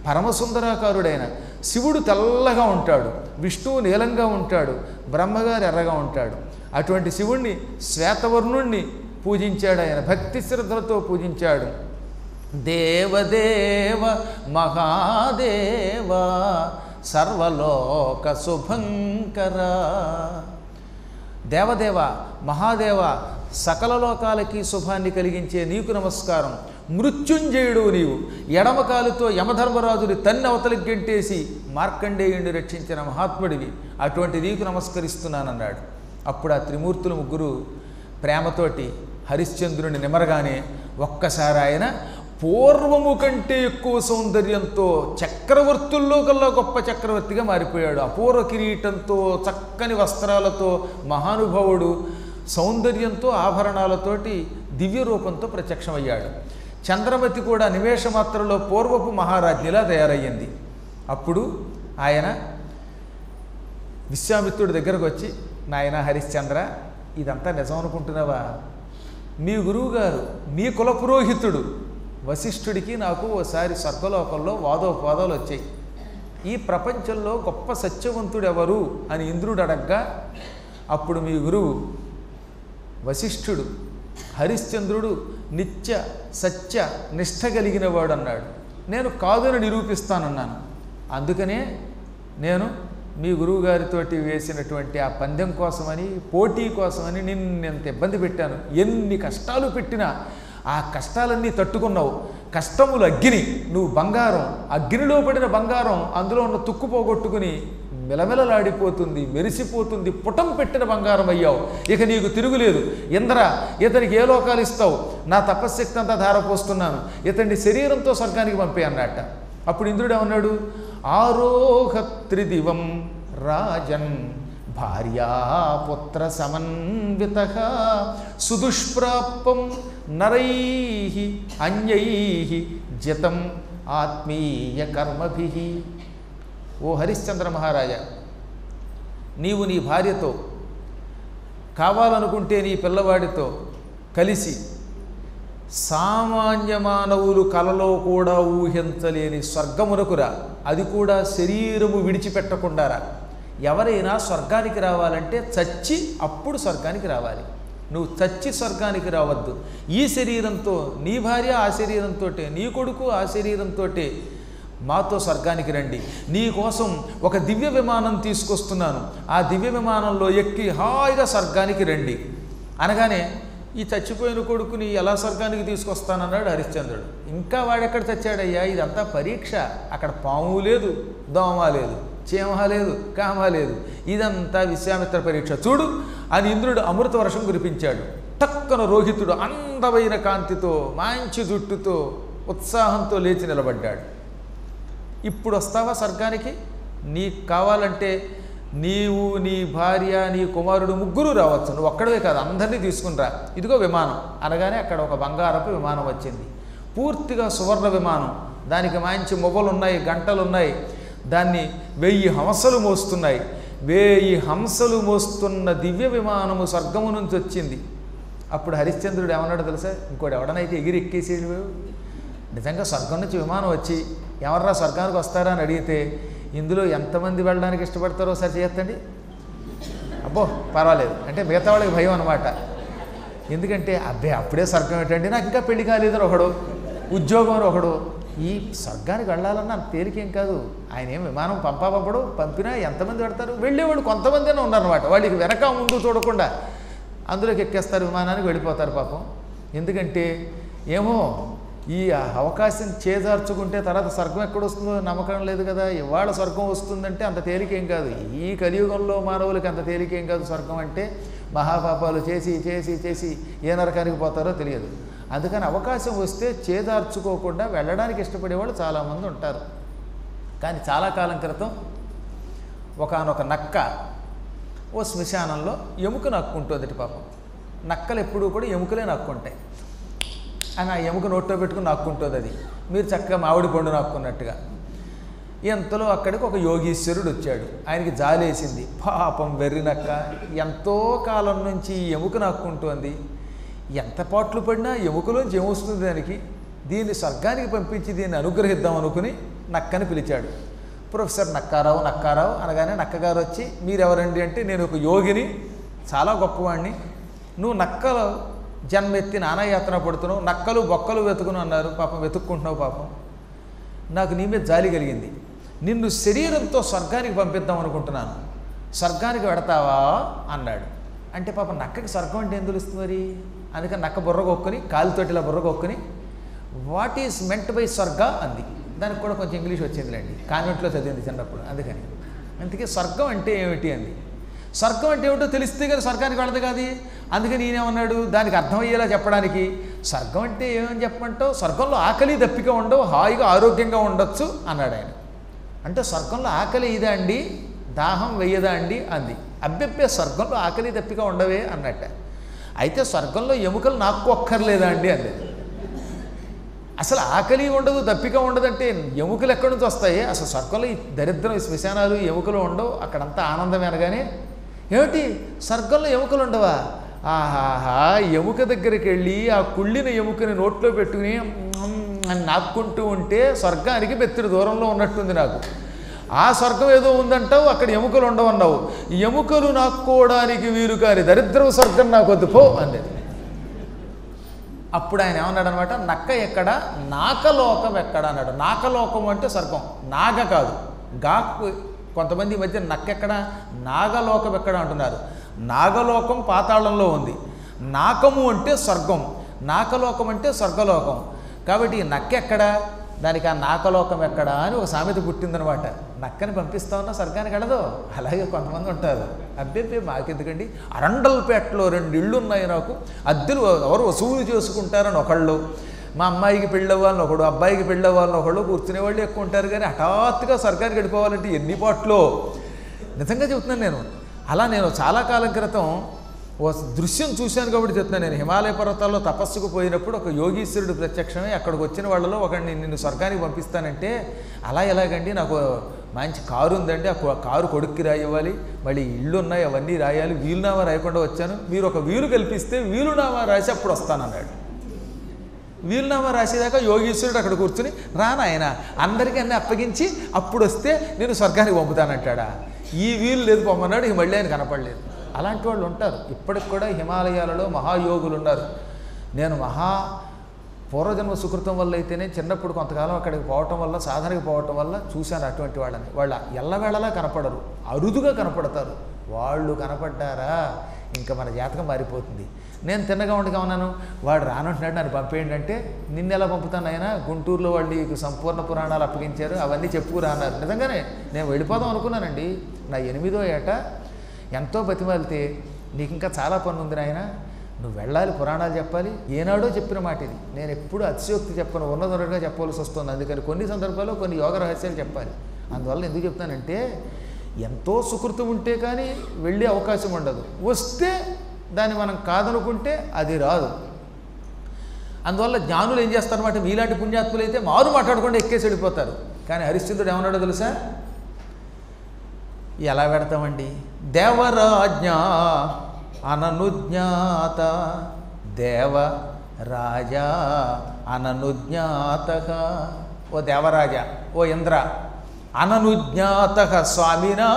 పరమసుందరాకారుడైన శివుడు తెల్లగా ఉంటాడు, విష్ణువు నీలంగా ఉంటాడు, బ్రహ్మగారు ఎర్రగా ఉంటాడు. అటువంటి శివుణ్ణి శ్వేతవర్ణుణ్ణి పూజించాడు ఆయన, భక్తి శ్రద్ధలతో పూజించాడు. దేవదేవ మహాదేవ సర్వలోక శుభంకర. దేవదేవ మహాదేవ సకల లోకాలకి శుభాన్ని కలిగించే నీకు నమస్కారం. మృత్యుంజయుడు నీవు, ఎడమకాలుతో యమధర్మరాజుని తన్ని అవతలికి గెంటేసి మార్కండేయుడిని రక్షించిన మహాత్ముడివి, అటువంటి నీకు నమస్కరిస్తున్నానన్నాడు. అప్పుడు ఆ త్రిమూర్తులు ముగ్గురు ప్రేమతోటి హరిశ్చంద్రుని నిమరగానే ఒక్కసారి ఆయన పూర్వము కంటే ఎక్కువ సౌందర్యంతో చక్రవర్తుల్లో కల్లా గొప్ప చక్రవర్తిగా మారిపోయాడు. అపూర్వ కిరీటంతో, చక్కని వస్త్రాలతో మహానుభావుడు సౌందర్యంతో, ఆభరణాలతోటి దివ్య రూపంతో ప్రత్యక్షమయ్యాడు. చంద్రమతి కూడా నిమేషమాత్రలో పూర్వపు మహారాజ్ఞిలా తయారయ్యింది. అప్పుడు ఆయన విశ్వామిత్రుడి దగ్గరకు వచ్చి, నాయన హరిశ్చంద్ర, ఇదంతా నిజం అనుకుంటున్నావా? మీ గురువుగారు, మీ కులపురోహితుడు వశిష్ఠుడికి నాకు ఓసారి స్వర్గలోకంలో వాదోపవాదాలు వచ్చాయి. ఈ ప్రపంచంలో గొప్ప సత్యవంతుడు ఎవరు అని ఇంద్రుడు అడగ్గా, అప్పుడు మీ గురువు వశిష్ఠుడు హరిశ్చంద్రుడు నిత్య సత్య నిష్ఠ కలిగిన వాడు అన్నాడు. నేను కాదని నిరూపిస్తానన్నాను. అందుకనే నేను మీ గురువుగారితోటి వేసినటువంటి ఆ పందెం కోసమని, పోటీ కోసమని నిన్నెంత ఇబ్బంది పెట్టాను. ఎన్ని కష్టాలు పెట్టినా ఆ కష్టాలన్నీ తట్టుకున్నావు. కష్టములు అగ్ని, నువ్వు బంగారం, అగ్నిలో పడిన బంగారం అందులో ఉన్న తుక్కు పోగొట్టుకుని మిలమిలలాడిపోతుంది, మెరిసిపోతుంది, పుటం పెట్టిన బంగారం అయ్యావు, ఇక నీకు తిరుగులేదు. ఇంద్ర, ఇతనికి ఏ లోకాలు ఇస్తావు? నా తపశ్శక్తి అంతా ధారపోస్తున్నాను, ఇతన్ని శరీరంతో స్వర్గానికి పంపే అన్నట్ట. అప్పుడు ఇంద్రుడు ఏమన్నాడు? ఆరోహ త్రిదివం రాజన్ భార్యాపుత్ర సమన్విత సుదుష్ప్రాపం నరై అన్యై జితం ఆత్మీయ కర్మభి. ఓ హరిశ్చంద్ర మహారాజా, నీవు నీ భార్యతో, కావాలనుకుంటే నీ పిల్లవాడితో కలిసి సామాన్య మానవులు కలలో కూడా ఊహించలేని స్వర్గమునకురా, అది కూడా శరీరము విడిచిపెట్టకుండా రా. ఎవరైనా స్వర్గానికి రావాలంటే చచ్చి అప్పుడు స్వర్గానికి రావాలి. నువ్వు చచ్చి స్వర్గానికి రావద్దు. ఈ శరీరంతో నీ భార్య ఆ శరీరంతో, నీ కొడుకు ఆ శరీరంతో మాతో స్వర్గానికి రండి. నీ కోసం ఒక దివ్య విమానం తీసుకొస్తున్నాను, ఆ దివ్య విమానంలో ఎక్కి హాయిగా స్వర్గానికి రండి అనగానే ఈ చచ్చిపోయిన కొడుకుని ఎలా స్వర్గానికి తీసుకొస్తానన్నాడు హరిశ్చంద్రుడు. ఇంకా వాడెక్కడ చచ్చాడయ్యా, ఇదంతా పరీక్ష. అక్కడ పాము లేదు, దోమ లేదు, చీమ లేదు, కామ లేదు, ఇదంతా విశ్వామిత్ర పరీక్ష చూడు అని ఇంద్రుడు అమృత వర్షం కురిపించాడు. టక్కన రోహితుడు అందమైన కాంతితో, మంచి జుట్టుతో, ఉత్సాహంతో లేచి నిలబడ్డాడు. ఇప్పుడు వస్తావా స్వర్గానికి? నీకు కావాలంటే నీవు, నీ భార్య, నీ కుమారుడు ముగ్గురు రావచ్చు, నువ్వు ఒక్కడే కాదు, అందరినీ తీసుకుని రా. ఇదిగో విమానం అనగానే అక్కడ ఒక బంగారపు విమానం వచ్చింది. పూర్తిగా సువర్ణ విమానం, దానికి మంచి మొవ్వలు ఉన్నాయి, గంటలు ఉన్నాయి, దాన్ని 1000 హంసలు మోస్తున్నాయి. 1000 హంసలు మోస్తున్న దివ్య విమానము స్వర్గము నుంచి వచ్చింది. అప్పుడు హరిశ్చంద్రుడు ఏమన్నాడు తెలుసా? ఇంకోటి ఎవడనైతే ఎగిరి ఎక్కేసేడు. నిజంగా స్వర్గం నుంచి విమానం వచ్చి ఎవర్రా స్వర్గానికి వస్తారా అని అడిగితే ఇందులో ఎంతమంది వెళ్ళడానికి ఇష్టపడతారో ఒకసారి చేయొద్దండి. అబ్బో పర్వాలేదు అంటే మిగతా వాళ్ళకి భయం అనమాట. ఎందుకంటే అప్పుడే స్వర్గం ఏంటండి, నాకు ఇంకా పెళ్లి కాలేదని ఒకడు, ఉద్యోగం అని ఒకడు. ఈ స్వర్గానికి వెళ్ళాలన్నా అంత తేలికేం కాదు. ఆయన ఏం విమానం పంపినా ఎంతమంది పెడతారు? వెళ్ళేవాడు కొంతమందినే ఉన్నారన్నమాట. వాళ్ళకి వెనక ముందు చూడకుండా అందులోకి ఎక్కేస్తారు, విమానానికి వెళ్ళిపోతారు పాపం. ఎందుకంటే ఏమో ఈ అవకాశం చేజార్చుకుంటే తర్వాత స్వర్గం ఎక్కడొస్తుందో నమ్మకం లేదు కదా. ఇవాళ స్వర్గం వస్తుందంటే అంత తేలికేం కాదు. ఈ కలియుగంలో మానవులకి అంత తేలికేం కాదు. స్వర్గం అంటే మహాపాపాలు చేసి చేసి చేసి ఏ నరకానికి పోతారో తెలియదు. అందుకని అవకాశం వస్తే చేజార్చుకోకుండా వెళ్ళడానికి ఇష్టపడేవాళ్ళు చాలామంది ఉంటారు. కానీ చాలా కాలం క్రితం ఒకానొక నక్క ఓ శ్మశానంలో ఎముక నక్కుంటుందట పాపం. నక్కలు ఎప్పుడూ కూడా ఎముకలే నక్కుంటాయి. అని ఆ ఎముక నోట్లో పెట్టుకుని నాక్కుంటుంది. అది మీరు చక్కగా మామిడి పండు నాక్కున్నట్టుగా. ఎంతలో అక్కడికి ఒక యోగీశ్వరుడు వచ్చాడు. ఆయనకి జాలేసింది. పాపం వెర్రినక్క, ఎంతో కాలం నుంచి ఈ ఎముక నాక్కుంటోంది, ఎంత పాట్లు పడినా ఎముకలోంచి ఏమొస్తుంది దానికి, దీన్ని స్వర్గానికి పంపించి దీన్ని అనుగ్రహిద్దాం అనుకుని నక్కని పిలిచాడు. ప్రొఫెసర్ నక్కారావు నక్కారావు అనగానే నక్కగారు వచ్చి మీరెవరండి అంటే నేను ఒక యోగిని, చాలా గొప్పవాడిని, నువ్వు నక్కలు జన్మెత్తి నానాయాతన పడుతున్నావు, నక్కలు బొక్కలు వెతుకును అన్నారు, పాపం వెతుక్కుంటున్నావు, పాపం నాకు నీ మీద జాలి కలిగింది, నిన్ను శరీరంతో స్వర్గానికి పంపిద్దాం అనుకుంటున్నాను, స్వర్గానికి వెడతావా అన్నాడు. అంటే పాపం నక్కకి స్వర్గం అంటే ఏం తెలుస్తుంది మరి? అందుకని నక్క బుర్రగొక్కుని కాలుతోటిలా బుర్రగొక్కుని వాట్ ఈజ్ మెంట్ బై స్వర్గ అంది. దానికి కూడా కొంచెం ఇంగ్లీష్ వచ్చిందిలేండి, కాన్వెంట్లో చదివింది చిన్నప్పుడు. అందుకని అందుకే స్వర్గం అంటే ఏమిటి అంది. స్వర్గం అంటే ఏమిటో తెలిస్తే కానీ స్వర్గానికి వెళ్ళదు కాదు. అందుకని ఈయనేమన్నాడు, దానికి అర్థమయ్యేలా చెప్పడానికి, స్వర్గం అంటే ఏమని చెప్పమంటావు, స్వర్గంలో ఆకలి దప్పిక ఉండవు, హాయిగా ఆరోగ్యంగా ఉండొచ్చు అన్నాడు ఆయన. అంటే స్వర్గంలో ఆకలి ఇదా అండి, దాహం వెయ్యదా అండి అంది. అబ్బెబ్బే స్వర్గంలో ఆకలి దప్పిక ఉండవే అన్నట్ట. అయితే స్వర్గంలో ఎముకలు నాకు ఒక్కర్లేదా అండి అంది. అసలు ఆకలి ఉండదు దప్పిక ఉండదంటే ఎముకలు ఎక్కడి నుంచి వస్తాయి? అసలు స్వర్గంలో ఈ దరిద్రం శ్మశానాలు ఎముకలు ఉండవు, అక్కడంతా ఆనందమే అనగానే ఏమిటి స్వర్గంలో ఎముకలు ఉండవా? ఆహాహా, ఎముక దగ్గరికి వెళ్ళి ఆ కుళ్ళిన ఎముకని నోట్లో పెట్టుకుని అని నాక్కుంటూ ఉంటే స్వర్గానికి బెత్తిడి దూరంలో ఉన్నట్టుంది నాకు. ఆ స్వర్గం ఏదో ఉందంటావు, అక్కడ ఎముకలు ఉండవన్నావు, ఎముకలు నాక్కోవడానికి వీలు కాని దరిద్రం స్వర్గం నాకు వద్దు పో అనేది. అప్పుడు ఆయన ఏమన్నాడు అనమాట, నక్క ఎక్కడ, నాకలోకం ఎక్కడ అన్నాడు. నాకలోకం అంటే స్వర్గం, నాగ కాదు గాకు. కొంతమంది ఈ మధ్య నక్కెక్కడ, నాగలోకం ఎక్కడ అంటున్నారు. నాగలోకం పాతాళంలో ఉంది, నాకము అంటే స్వర్గం, నాకలోకం అంటే స్వర్గలోకం. కాబట్టి నక్కెక్కడ, దానికి ఆ నాకలోకం ఎక్కడా అని ఒక సామెత పుట్టిందనమాట. నక్కని పంపిస్తా ఉన్నా స్వర్గానికి వెళ్ళదు. అలాగే కొంతమంది ఉంటారు, అబ్బే మాకెందుకండి, అరండల్పేటలో 2 ఇళ్ళు ఉన్నాయి నాకు, అద్దెలు ఎవరు వసూలు చేసుకుంటారని ఒకళ్ళు, మా అమ్మాయికి పెళ్ళవ్వాలని ఒకడు, అబ్బాయికి పెళ్ళవ్వాలని ఒకళ్ళు, కూర్చునేవాళ్ళు ఎక్కువ ఉంటారు. కానీ హఠాత్తుగా స్వర్గానికి వెళ్ళిపోవాలంటే ఎన్ని పాటలో. నిజంగా చెబుతున్నాను నేను. అలా నేను చాలా కాలం క్రితం ఓ దృశ్యం చూశాను కాబట్టి చెప్తున్నాను. నేను హిమాలయ పర్వతాల్లో తపస్సుకు పోయినప్పుడు ఒక యోగీశ్వరుడు ప్రత్యక్షమే అక్కడికి వచ్చిన వాళ్ళలో ఒకడిని నిన్ను స్వర్గానికి పంపిస్తానంటే, అలా ఎలాగండి, నాకు మంచి కారు ఉందండి, ఆ కారు కొడుక్కి రాయివ్వాలి, మళ్ళీ ఇళ్ళు ఉన్నాయి అవన్నీ రాయాలి, వీలునామా రాయకుండా వచ్చాను, మీరు ఒక వీలు కల్పిస్తే వీలునామా రాసి అప్పుడు వస్తానన్నాడు. వీలునామా రాసేదాకా యోగీశ్వరుడు అక్కడ కూర్చుని, రానాయన అందరికీ అన్నీ అప్పగించి అప్పుడు వస్తే నేను స్వర్గానికి పంపుతానంటాడా. ఈ వీలు లేదు పొమ్మన్నాడు, ఇక మళ్ళీ ఆయన కనపడలేదు. అలాంటి వాళ్ళు ఉంటారు. ఇప్పటికి కూడా హిమాలయాలలో మహాయోగులు ఉన్నారు. నేను పూర్వజన్మ సుకృతం వల్ల అయితేనే చిన్నప్పుడు కొంతకాలం అక్కడికి పోవటం వల్ల, సాధనకి పోవటం వల్ల చూశాను అటువంటి వాళ్ళని. వాళ్ళ ఎల్లవేళలా కనపడరు, అరుదుగా కనపడతారు. వాళ్ళు కనపడ్డారా ఇంకా మన జాతకం మారిపోతుంది. నేను తిన్నగా ఉండగా ఉన్నాను, వాడు రానంటున్నాడు నన్ను పంపేయండి అంటే, నిన్నెలా పంపుతాను ఆయన, గుంటూరులో వాళ్ళు సంపూర్ణ పురాణాలు అప్పగించారు, అవన్నీ చెప్పుకురాన్నారు. నిజంగానే నేను వెళ్ళిపోదాం అనుకున్నానండి. నా 8వ ఏట ఎంతో బతిమాలితే, నీకు ఇంకా చాలా పని ఉంది నాయన, నువ్వు వెళ్ళాలి, పురాణాలు చెప్పాలి. ఏనాడో చెప్పిన మాట ఇది. నేను ఎప్పుడు అతిశయోక్తి చెప్పను, ఉన్నదొరగా చెప్పవలసి వస్తుంది. అందుకని కొన్ని సందర్భాల్లో కొన్ని యోగ రహస్యాలు చెప్పాలి. అందువల్ల ఎందుకు చెప్తానంటే, ఎంతో సుకృతం ఉంటే కానీ వెళ్ళే అవకాశం ఉండదు. వస్తే దాన్ని మనం కాదనుకుంటే అది రాదు. అందువల్ల జ్ఞానులు ఏం చేస్తారన్నమాట, మీలాంటి పుణ్యాత్ములు అయితే మారు మాట్లాడకుండా ఎక్కేసి వెళ్ళిపోతారు. కానీ హరిశ్చంద్రుడు ఏమన్నాడో తెలుసా, ఎలా పెడతామండి, దేవరాజ్ఞ అననుజ్ఞాత దేవరాజా అననుజ్ఞాత. ఓ దేవరాజా, ఓ ఇంద్ర, అననుజ్ఞాత స్వామినా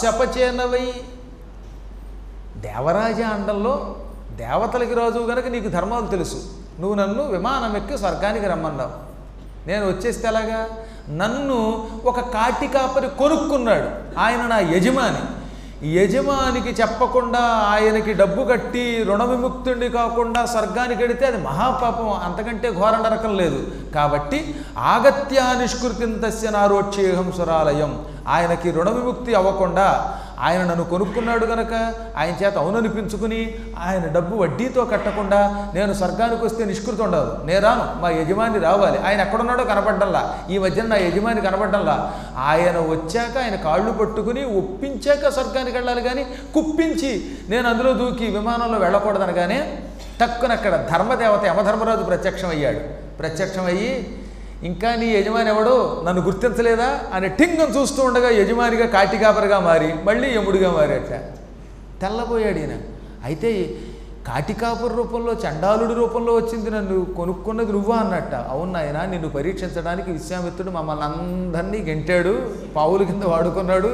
శపచేనవై. దేవరాజా అండంలో దేవతలకి రాజు గనక నీకు ధర్మాలు తెలుసు. నువ్వు నన్ను విమానం ఎక్కి స్వర్గానికి రమ్మన్నావు. నేను వచ్చేస్తే ఎలాగా, నన్ను ఒక కాటి కాపరి కొనుక్కున్నాడు, ఆయన నా యజమాని. యజమానికి చెప్పకుండా ఆయనకి డబ్బు కట్టి రుణ విముక్తుడిని కాకుండా స్వర్గానికి వెడితే అది మహాపాపం, అంతకంటే ఘోర నరకం లేదు. కాబట్టి ఆగత్యా నిష్కృతింతస్య నారోచ్యేహం సురాలయం. ఆయనకి రుణ విముక్తి అవ్వకుండా ఆయన నన్ను కొనుక్కున్నాడు కనుక ఆయన చేత అవుననిపించుకుని ఆయన డబ్బు వడ్డీతో కట్టకుండా నేను స్వర్గానికి వస్తే నిష్కృతి ఉండదు. నేను రాను, మా యజమాని రావాలి. ఆయన ఎక్కడున్నాడో కనపడ్డంలా. ఈ మధ్యన నా యజమాని కనపడ్డంలా. ఆయన వచ్చాక ఆయన కాళ్ళు పట్టుకుని ఒప్పించాక స్వర్గానికి వెళ్ళాలి. కానీ కుప్పించి నేను అందులో దూకి విమానంలో వెళ్ళకూడదనగానే టక్కున అక్కడ ధర్మదేవత యమధర్మరాజు ప్రత్యక్షమయ్యాడు. ప్రత్యక్షమయ్యి, ఇంకా నీ యజమాని ఎవడో నన్ను గుర్తించలేదా అని టింగం చూస్తూ ఉండగా యజమానిగా కాటికాపరిగా మారి మళ్ళీ యముడిగా మారేట. తెల్లబోయాడు ఈయన. అయితే కాటికాపుర రూపంలో, చండాలుడి రూపంలో వచ్చింది, నన్ను కొనుక్కున్నది నువ్వా అన్నట్ట. అవును ఆయన, నిన్ను పరీక్షించడానికి విశ్వామిత్రుడు మమ్మల్ని అందరినీ గెంటాడు, పావుల కింద వాడుకున్నాడు.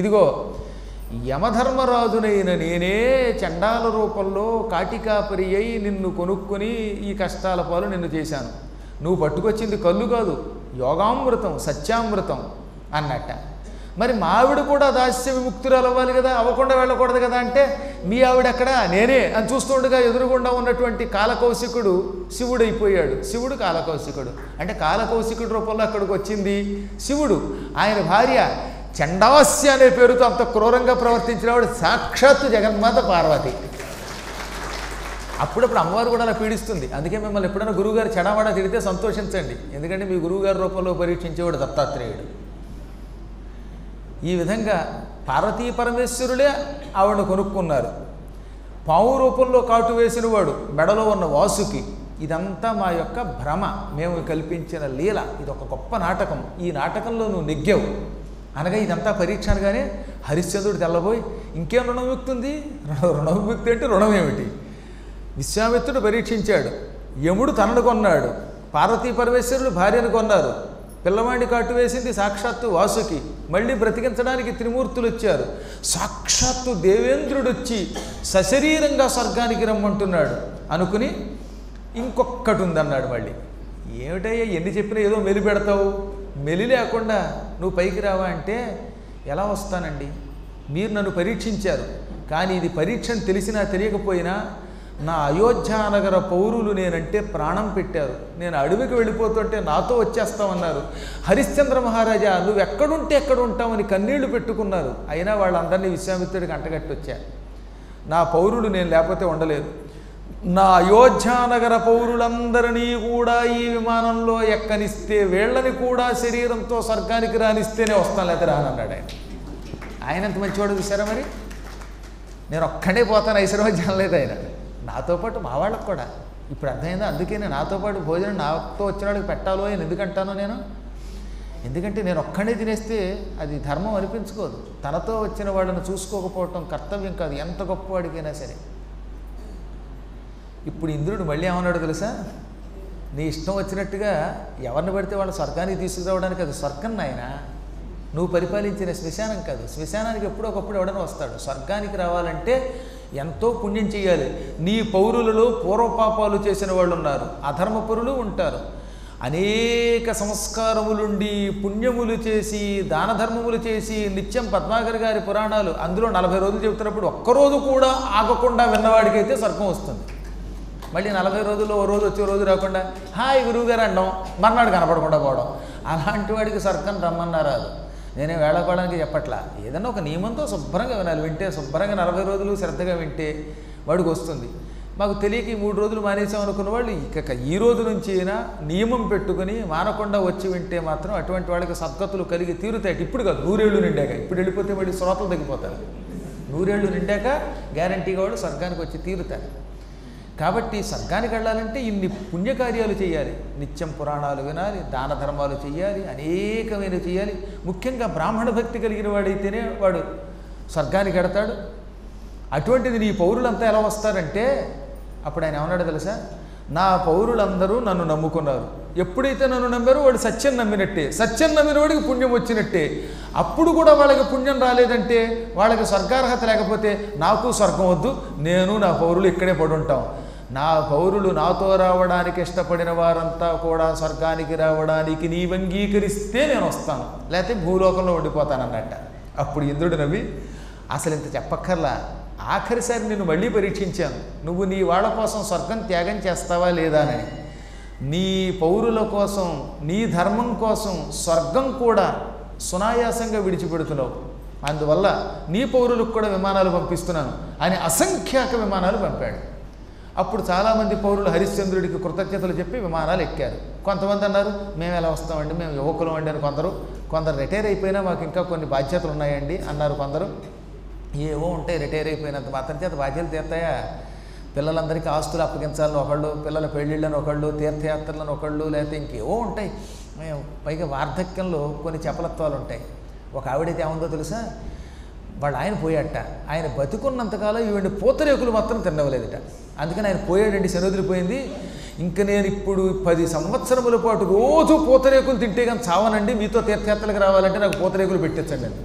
ఇదిగో యమధర్మరాజునైన నేనే చండాల రూపంలో కాటికాపరి అయి నిన్ను కొనుక్కొని ఈ కష్టాల పాలు నిన్ను చేశాను. నువ్వు పట్టుకొచ్చింది కళ్ళు కాదు, యోగామృతం, సత్యామృతం అన్నట్ట. మరి మా ఆవిడ కూడా దాస్య విముక్తురాలు అవ్వాలి కదా, అవ్వకుండా వెళ్ళకూడదు కదా అంటే, మీ ఆవిడెక్కడా, నేనే అని చూస్తుండగా ఎదురుగుండా ఉన్నటువంటి కాలకౌశికుడు శివుడైపోయాడు. శివుడు కాలకౌశికుడు అంటే కాలకౌశికుడు రూపంలో అక్కడికి వచ్చింది శివుడు. ఆయన భార్య చండాస్య అనే పేరుతో అంత క్రూరంగా ప్రవర్తించినవాడు సాక్షాత్తు జగన్మాత పార్వతి. అప్పుడప్పుడు అమ్మవారు కూడా అలా పీడిస్తుంది. అందుకే మిమ్మల్ని ఎప్పుడైనా గురువుగారు చెడవాడా తిడితే సంతోషించండి, ఎందుకంటే మీ గురువుగారి రూపంలో పరీక్షించేవాడు దత్తాత్రేయుడు. ఈ విధంగా పార్వతీ పరమేశ్వరులే ఆవిడను కొనుక్కున్నారు. పావు రూపంలో కాటు వేసిన వాడు మెడలో ఉన్న వాసుకి. ఇదంతా మా యొక్క భ్రమ, మేము కల్పించిన లీల. ఇది ఒక గొప్ప నాటకం. ఈ నాటకంలో నువ్వు నెగ్గావు అనగా ఇదంతా పరీక్ష అనగానే హరిశ్చంద్రుడు తెల్లబోయి, ఇంకేం రుణ విముక్తి ఉంది, రుణ విముక్తి అంటే రుణం ఏమిటి? విశ్వామిత్రుడు పరీక్షించాడు, యముడు తనను కొన్నాడు, పార్వతీ పరమేశ్వరుడు భార్యను కొన్నారు, పిల్లవాడిని కాటు వేసింది సాక్షాత్తు వాసుకి, మళ్ళీ బ్రతికించడానికి త్రిమూర్తులు వచ్చారు, సాక్షాత్తు దేవేంద్రుడు వచ్చి సశరీరంగా స్వర్గానికి రమ్మంటున్నాడు అనుకుని ఇంకొక్కటి ఉందన్నాడు. మళ్ళీ ఏమిటయ్యా ఎన్ని చెప్పినా ఏదో మెలి పెడతావు, మెలి లేకుండా నువ్వు పైకి రావా అంటే, ఎలా వస్తానండి, మీరు నన్ను పరీక్షించారు, కానీ ఇది పరీక్షను తెలిసినా తెలియకపోయినా నా అయోధ్యానగర పౌరులు నేనంటే ప్రాణం పెట్టారు. నేను అడవికి వెళ్ళిపోతుంటే నాతో వచ్చేస్తామన్నారు. హరిశ్చంద్ర మహారాజా నువ్వు ఎక్కడుంటే ఎక్కడ ఉంటామని కన్నీళ్లు పెట్టుకున్నారు. అయినా వాళ్ళందరినీ విశ్వామిత్రుడికి అంటగట్టి వచ్చా. నా పౌరులు నేను లేకపోతే ఉండలేరు. నా అయోధ్యానగర పౌరులందరినీ కూడా ఈ విమానంలో ఎక్కనిస్తే వీళ్ళని కూడా శరీరంతో స్వర్గానికి రానిస్తేనే వస్తాను, లేకపోతే రానన్నాడు ఆయన. ఆయన ఎంత మంచివాడు చూసారా మరి. నేను ఒక్కడే పోతాను ఐశ్వర్యం లేదు ఆయన. నాతో పాటు మా వాళ్ళకు కూడా ఇప్పుడు అర్థమైందా. అందుకే నేను నాతో పాటు భోజనం నాతో వచ్చిన వాడికి పెట్టాలో అని ఎందుకంటాను నేను. ఎందుకంటే నేను ఒక్కడే తినేస్తే అది ధర్మం అనిపించుకోదు. తనతో వచ్చిన వాళ్ళని చూసుకోకపోవటం కర్తవ్యం కాదు, ఎంత గొప్పవాడికైనా సరే. ఇప్పుడు ఇంద్రుడు మళ్ళీ ఏమన్నాడు తెలుసా, నీ ఇష్టం వచ్చినట్టుగా ఎవరిని పడితే వాళ్ళు స్వర్గానికి తీసుకురావడానికి అది స్వర్గం నాయన, నువ్వు పరిపాలించిన శ్మశానం కాదు. శ్మశానానికి ఎప్పుడో ఒకప్పుడు ఎవడైనా వస్తాడు. స్వర్గానికి రావాలంటే ఎంతో పుణ్యం చేయాలి. నీ పౌరులలో పూర్వపాపాలు చేసిన వాళ్ళు ఉన్నారు, అధర్మపరులు ఉంటారు. అనేక సంస్కారములుండి పుణ్యములు చేసి దాన ధర్మములు చేసి నిత్యం పద్మాకర్ గారి పురాణాలు అందులో 40 రోజులు చెబుతున్నప్పుడు ఒక్కరోజు కూడా ఆగకుండా విన్నవాడికైతే స్వర్గం వస్తుంది. మళ్ళీ 40 రోజుల్లో ఓ రోజు వచ్చే రోజు రాకుండా హాయ్ గురువుగారు అనడం, మర్నాడు కనపడకుండా పోవడం, అలాంటి వాడికి స్వర్గం రమ్మన్నారు. నేనే వేళకోవడానికి చెప్పట్లా. ఏదన్నా ఒక నియమంతో శుభ్రంగా వినాలి. వింటే శుభ్రంగా 40 రోజులు శ్రద్ధగా వింటే వాడికి వస్తుంది. మాకు తెలియక 3 రోజులు మానేసాం అనుకున్న వాళ్ళు ఇక ఈ రోజు నుంచి అయినా నియమం పెట్టుకుని మానకుండా వచ్చి వింటే మాత్రం అటువంటి వాళ్ళకి సద్గతులు కలిగి తీరుతాయి. ఇప్పుడు కాదు, 100 ఏళ్ళు నిండాక. ఇప్పుడు వెళ్ళిపోతే మళ్ళీ శ్రోతలు తగ్గిపోతారు. 100 ఏళ్ళు నిండాక గ్యారంటీగా వాళ్ళు స్వర్గానికి వచ్చి తీరుతారు. కాబట్టి స్వర్గానికి వెళ్ళాలంటే ఇన్ని పుణ్యకార్యాలు చేయాలి. నిత్యం పురాణాలు వినాలి, దాన ధర్మాలు చేయాలి, అనేకమైన చేయాలి. ముఖ్యంగా బ్రాహ్మణ భక్తి కలిగిన వాడైతేనే వాడు స్వర్గానికి వెడతాడు. అటువంటిది నీ పౌరులంతా ఎలా వస్తారంటే, అప్పుడు ఆయన ఏమన్నాడు తెలుసా, నా పౌరులందరూ నన్ను నమ్ముకున్నారు. ఎప్పుడైతే నన్ను నమ్మారో వాడు సత్యం నమ్మినట్టే, సత్యం నమ్మిన వాడికి పుణ్యం వచ్చినట్టే. అప్పుడు కూడా వాళ్ళకి పుణ్యం రాలేదంటే, వాళ్ళకి స్వర్గార్హత లేకపోతే నాకు స్వర్గం వద్దు, నేను నా పౌరులు ఇక్కడే పడి ఉంటాం. నా పౌరులు నాతో రావడానికి ఇష్టపడిన వారంతా కూడా స్వర్గానికి రావడానికి నీవు అంగీకరిస్తే నేను వస్తాను, లేకపోతే భూలోకంలో ఉండిపోతానన్నట్ట. అప్పుడు ఇంద్రుడు నవ్వి, అసలు ఇంత చెప్పక్కర్లా, ఆఖరిసారి నిన్ను మళ్ళీ పరీక్షించాను, నువ్వు నీ వాళ్ళ కోసం స్వర్గం త్యాగం చేస్తావా లేదా అని. నీ పౌరుల కోసం, నీ ధర్మం కోసం స్వర్గం కూడా సునాయాసంగా విడిచిపెడుతున్నావు. అందువల్ల నీ పౌరులకు కూడా విమానాలు పంపిస్తున్నాను అని అసంఖ్యాక విమానాలు పంపాడు. అప్పుడు చాలామంది పౌరులు హరిశ్చంద్రుడికి కృతజ్ఞతలు చెప్పి విమానాలు ఎక్కారు. కొంతమంది అన్నారు మేము ఎలా వస్తామండి, మేము యువకులం అండి అని కొందరు రిటైర్ అయిపోయినా మాకు ఇంకా కొన్ని బాధ్యతలు ఉన్నాయండి అన్నారు కొందరు. ఏవో ఉంటాయి, రిటైర్ అయిపోయినంత మాత్రం చేత బాధ్యతలు తీరుతాయా? పిల్లలందరికీ ఆస్తులు అప్పగించాలని ఒకళ్ళు, పిల్లల పెళ్ళిళ్ళని ఒకళ్ళు, తీర్థయాత్రలను ఒకళ్ళు, లేకపోతే ఇంకేవో ఉంటాయి. పైగా వార్ధక్యంలో కొన్ని చపలత్వాలు ఉంటాయి. ఒక ఆవిడైతే ఏముందో తెలుసా, వాళ్ళు ఆయన పోయాట, ఆయన బతుకున్నంతకాలం ఈవిడ పూతరేకులు మాత్రం తినవలేదట. అందుకని ఆయన పోయాడండి, శనొదిలిపోయింది. ఇంక నేను ఇప్పుడు 10 సంవత్సరముల పాటు రోజు పూతరేకులు తింటే కానీ చావనండి, మీతో తీర్థయాత్రలకు రావాలంటే నాకు పూతరేకులు పెట్టించండి అని.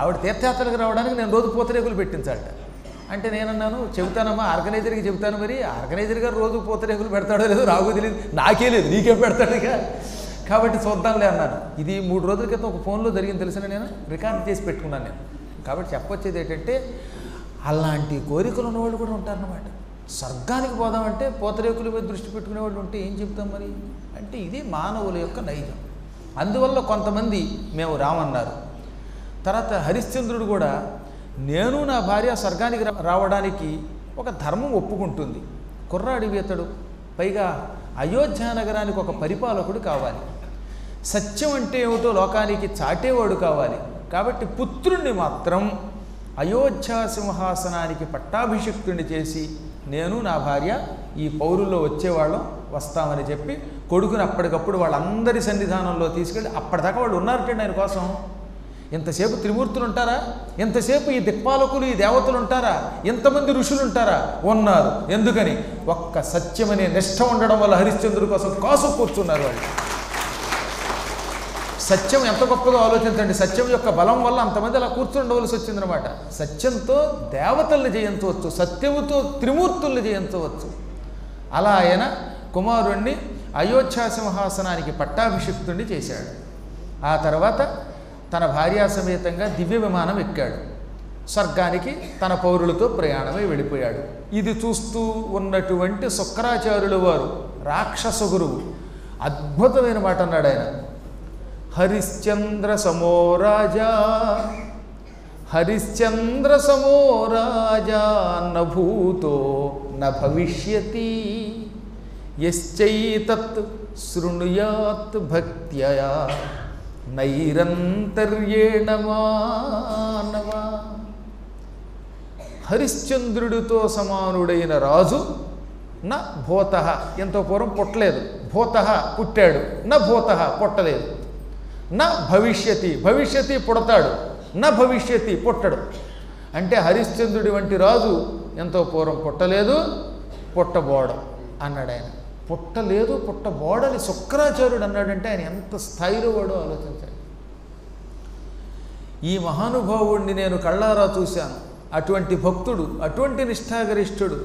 ఆవిడ తీర్థయాత్రలకు రావడానికి నేను రోజు పూతరేకులు పెట్టించాలట. అంటే నేనన్నాను, చెబుతానమ్మా ఆర్గనైజర్కి చెబుతాను. మరి ఆర్గనైజర్ గారు రోజు పూతరేకులు పెడతాడో లేదో నాకు తెలియదు, నాకే లేదు, నీకేం పెడతాడుగా, కాబట్టి చూద్దాంలే అన్నాను. ఇది 3 రోజుల క్రితం ఒక ఫోన్లో జరిగింది తెలిసిన, నేను రికార్డ్ చేసి పెట్టుకున్నాను నేను. కాబట్టి చెప్పొచ్చేది ఏంటంటే, అలాంటి కోరికలు ఉన్నవాళ్ళు కూడా ఉంటారన్నమాట. స్వర్గానికి పోదామంటే పూతరేకుల మీద దృష్టి పెట్టుకునే వాళ్ళు ఉంటే ఏం చెప్తాం మరి. అంటే ఇది మానవుల యొక్క నైజం. అందువల్ల కొంతమంది మేము రామన్నారు. తర్వాత హరిశ్చంద్రుడు కూడా నేను నా భార్య స్వర్గానికి రావడానికి ఒక ధర్మం ఒప్పుకుంటుంది. కుర్రాడివి అతడు, పైగా అయోధ్య నగరానికి ఒక పరిపాలకుడు కావాలి, సత్యం అంటే ఏమిటో లోకానికి చాటేవాడు కావాలి. కాబట్టి పుత్రుణ్ణి మాత్రం అయోధ్య సింహాసనానికి పట్టాభిషిక్తుడిని చేసి నేను నా భార్య ఈ పౌరుల్లో వచ్చేవాళ్ళం వస్తామని చెప్పి కొడుకుని అప్పటికప్పుడు వాళ్ళందరి సన్నిధానంలో తీసుకెళ్ళి, అప్పటిదాకా వాళ్ళు ఉన్నారటండి ఆయన కోసం. ఎంతసేపు త్రిమూర్తులు ఉంటారా, ఎంతసేపు ఈ దిక్పాలకులు ఈ దేవతలు ఉంటారా, ఎంతమంది ఋషులు ఉంటారా, ఉన్నారు. ఎందుకని? ఒక్క సత్యమనే నిష్ఠ ఉండడం వల్ల హరిశ్చంద్రుడి కోసం కాసు కూర్చున్నారు వాళ్ళు. సత్యం ఎంత గొప్పగా ఆలోచించండి. సత్యం యొక్క బలం వల్ల అంతమంది అలా కూర్చుండవలసి వచ్చిందనమాట. సత్యంతో దేవతల్ని జయించవచ్చు, సత్యముతో త్రిమూర్తుల్ని జయించవచ్చు. అలా ఆయన కుమారుణ్ణి అయోధ్య సింహాసనానికి పట్టాభిషిక్తుడిని చేశాడు. ఆ తర్వాత తన భార్యా సమేతంగా దివ్య విమానం ఎక్కాడు. స్వర్గానికి తన పౌరులతో ప్రయాణమై వెళ్ళిపోయాడు. ఇది చూస్తూ ఉన్నటువంటి శుక్రాచార్యుల వారు రాక్షస గురువు అద్భుతమైన మాట అన్నాడు ఆయన. హరిశ్చంద్ర సమో రాజా, హరిశ్చంద్ర సమో రాజా నభూతో నభవిష్యతి యశ్చైతత్ శృణుయాత్ భక్త్యా నైరంతర్యేణ మానవ. హరిశ్చంద్రుడితో సమానుడైన రాజు నా భూత, ఎంతో పూర్వం పుట్టలేదు, భూత పుట్టాడు, నా భూత పుట్టలేదు, నా భవిష్యతి భవిష్యతి పుడతాడు, నా భవిష్యతి పుట్టడు. అంటే హరిశ్చంద్రుడి వంటి రాజు ఎంతో పూర్వం పుట్టలేదు, పుట్టబోడం అన్నాడు ఆయన. పుట్టలేదు పుట్టబోడని శుక్రాచార్యుడు అన్నాడంటే ఆయన ఎంత స్థాయిలో వాడో ఆలోచించాడు. ఈ మహానుభావుడిని నేను కళ్ళారా చూశాను. అటువంటి భక్తుడు, అటువంటి నిష్ఠాగరిష్ఠుడు,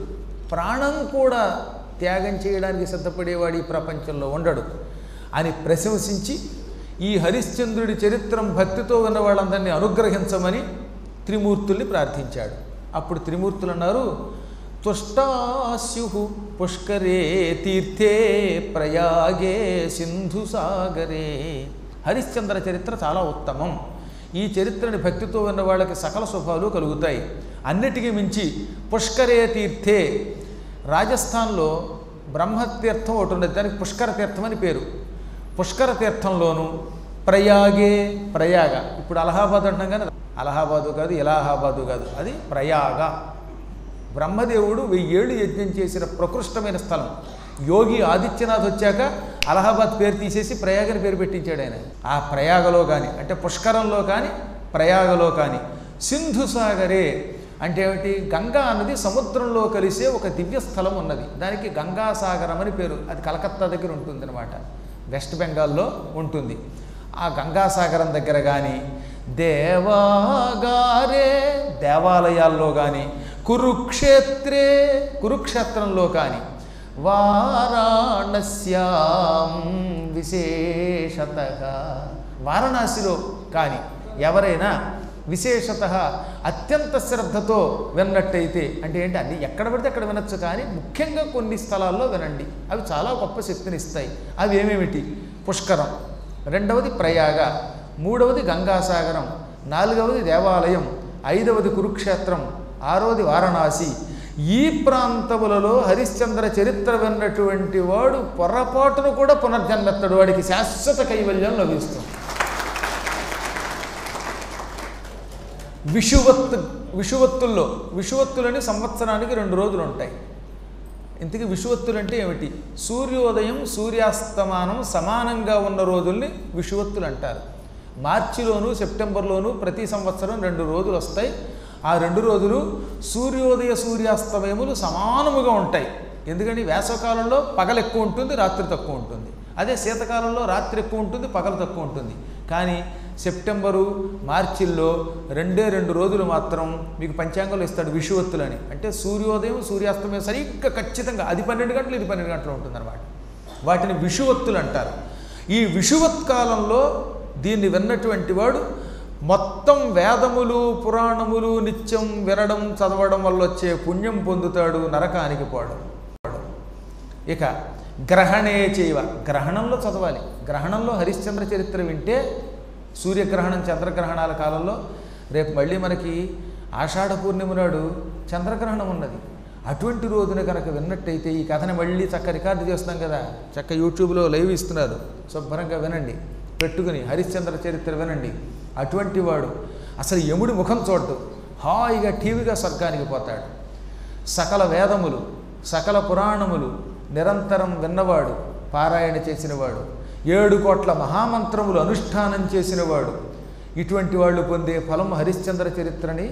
ప్రాణం కూడా త్యాగం చేయడానికి సిద్ధపడేవాడు ఈ ప్రపంచంలో ఉండడు అని ప్రశంసించి ఈ హరిశ్చంద్రుడి చరిత్రం భక్తితో ఉన్న వాళ్ళందరినీ అనుగ్రహించమని త్రిమూర్తుల్ని ప్రార్థించాడు. అప్పుడు త్రిమూర్తులు అన్నారు, తుష్టాస్యు పుష్కరే తీర్థే ప్రయాగే సింధు సాగరే. హరిశ్చంద్ర చరిత్ర చాలా ఉత్తమం. ఈ చరిత్రని భక్తితో ఉన్న వాళ్ళకి సకల శుభాలు కలుగుతాయి. అన్నిటికీ మించి పుష్కరే తీర్థే, రాజస్థాన్లో బ్రహ్మతీర్థం ఒకటి ఉన్నది, దానికి పుష్కర తీర్థం అని పేరు. పుష్కర తీర్థంలోను ప్రయాగే, ప్రయాగ, ఇప్పుడు అలహాబాద్ అంటాం కానీ అలహాబాదు కాదు, ఇలాహాబాదు కాదు, అది ప్రయాగ. బ్రహ్మదేవుడు 1000 ఏళ్ళు యజ్ఞం చేసిన ప్రకృష్టమైన స్థలం. యోగి ఆదిత్యనాథ్ వచ్చాక అలహాబాద్ పేరు తీసేసి ప్రయాగని పేరు పెట్టించాడు ఆయన. ఆ ప్రయాగలో కానీ, అంటే పుష్కరంలో కానీ ప్రయాగలో కానీ, సింధు సాగరే అంటే ఏమిటి, గంగా అన్నది సముద్రంలో కలిసే ఒక దివ్య స్థలం ఉన్నది, దానికి గంగాసాగరం అని పేరు. అది కలకత్తా దగ్గర ఉంటుంది అనమాట, వెస్ట్ బెంగాల్లో ఉంటుంది. ఆ గంగాసాగరం దగ్గర కానీ, దేవాగారే దేవాలయాల్లో కానీ, కురుక్షేత్రే కురుక్షేత్రంలో కానీ, వారాణస్యాం విశేషతః వారణాసిలో కానీ ఎవరైనా విశేషత అత్యంత శ్రద్ధతో విన్నట్టయితే, అంటే ఏంటి, అన్ని ఎక్కడ పడితే అక్కడ వినొచ్చు, కానీ ముఖ్యంగా కొన్ని స్థలాల్లో వినండి, అవి చాలా గొప్ప శక్తిని ఇస్తాయి. అవి ఏమేమిటి, పుష్కరం, రెండవది ప్రయాగ, మూడవది గంగాసాగరం, నాలుగవది దేవాలయం, ఐదవది కురుక్షేత్రం, ఆరవది వారణాసి. ఈ ప్రాంతములలో హరిశ్చంద్ర చరిత్ర విన్నటువంటి వాడు పొరపాటును కూడా పునర్జన్మెత్తడు, వాడికి శాశ్వత కైవల్యం లభిస్తుంది. విషువత్తులని సంవత్సరానికి 2 రోజులు ఉంటాయి. ఇంతకీ విషువత్తులు అంటే ఏమిటి, సూర్యోదయం సూర్యాస్తమానం సమానంగా ఉన్న రోజుల్ని విషువత్తులు అంటారు. మార్చిలోను సెప్టెంబర్లోను ప్రతి సంవత్సరం 2 రోజులు వస్తాయి. ఆ 2 రోజులు సూర్యోదయ సూర్యాస్తమయములు సమానముగా ఉంటాయి. ఎందుకంటే వేసవకాలంలో పగలు ఎక్కువ ఉంటుంది, రాత్రి తక్కువ ఉంటుంది. అదే శీతకాలంలో రాత్రి ఎక్కువ ఉంటుంది, పగలు తక్కువ ఉంటుంది. కానీ సెప్టెంబరు మార్చిల్లో 2 రోజులు మాత్రం మీకు పంచాంగంలో ఇస్తాడు విషువత్తులని. అంటే సూర్యోదయం సూర్యాస్తమయం సరిగ్గా ఖచ్చితంగా అది 12 గంటలు, ఇది 12 గంటలు ఉంటుందన్నమాట. వాటిని విషువత్తులు అంటారు. ఈ విషువత్కాలంలో దీన్ని విన్నటువంటి వాడు మొత్తం వేదములు పురాణములు నిత్యం వినడం చదవడం వల్ల వచ్చే పుణ్యం పొందుతాడు, నరకానికి పోడు. ఇక గ్రహణే చేయవ, గ్రహణంలో చదవాలి. గ్రహణంలో హరిశ్చంద్ర చరిత్ర వింటే, సూర్యగ్రహణం చంద్రగ్రహణాల కాలంలో, రేపు మళ్ళీ మనకి ఆషాఢ పూర్ణిమ నాడు చంద్రగ్రహణం ఉన్నది. అటువంటి రోజున కనుక విన్నట్టయితే ఈ కథని మళ్ళీ చక్క రికార్డు చేస్తున్నాం కదా, చక్క యూట్యూబ్లో లైవ్ ఇస్తున్నారు, శుభ్రంగా వినండి, పెట్టుకుని హరిశ్చంద్ర చరిత్ర వినండి. అటువంటి వాడు అసలు యముడి ముఖం చూడడు, హాయిగా టీవీగా స్వర్గానికి పోతాడు. సకల వేదములు సకల పురాణములు నిరంతరం విన్నవాడు, పారాయణ చేసినవాడు, 7 కోట్ల మహామంత్రములు అనుష్ఠానం చేసినవాడు, ఇటువంటి వాళ్ళు పొందే ఫలం హరిశ్చంద్ర చరిత్రని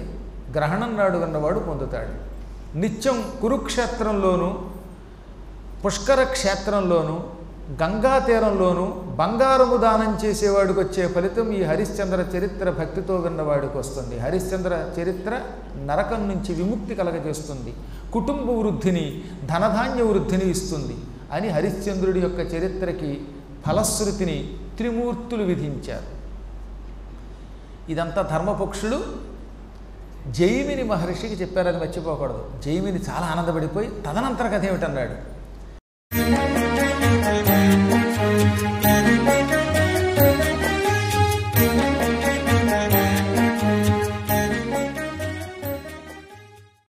గ్రహణం నాడు విన్నవాడు పొందుతాడు. నిత్యం కురుక్షేత్రంలోనూ పుష్కర క్షేత్రంలోనూ గంగా తీరంలోనూ బంగారము దానం చేసేవాడికి వచ్చే ఫలితం ఈ హరిశ్చంద్ర చరిత్ర భక్తితో విన్నవాడికి వస్తుంది. హరిశ్చంద్ర చరిత్ర నరకం నుంచి విముక్తి కలగజేస్తుంది, కుటుంబ వృద్ధిని ధనధాన్య వృద్ధిని ఇస్తుంది అని హరిశ్చంద్రుడి యొక్క చరిత్రకి ఫలశ్రుతిని త్రిమూర్తులు విధించారు. ఇదంతా ధర్మపక్షులు జైమిని మహర్షికి చెప్పారు, అది మర్చిపోకూడదు. జైమిని చాలా ఆనందపడిపోయి తదనంతర కథ ఏమిటన్నాడు.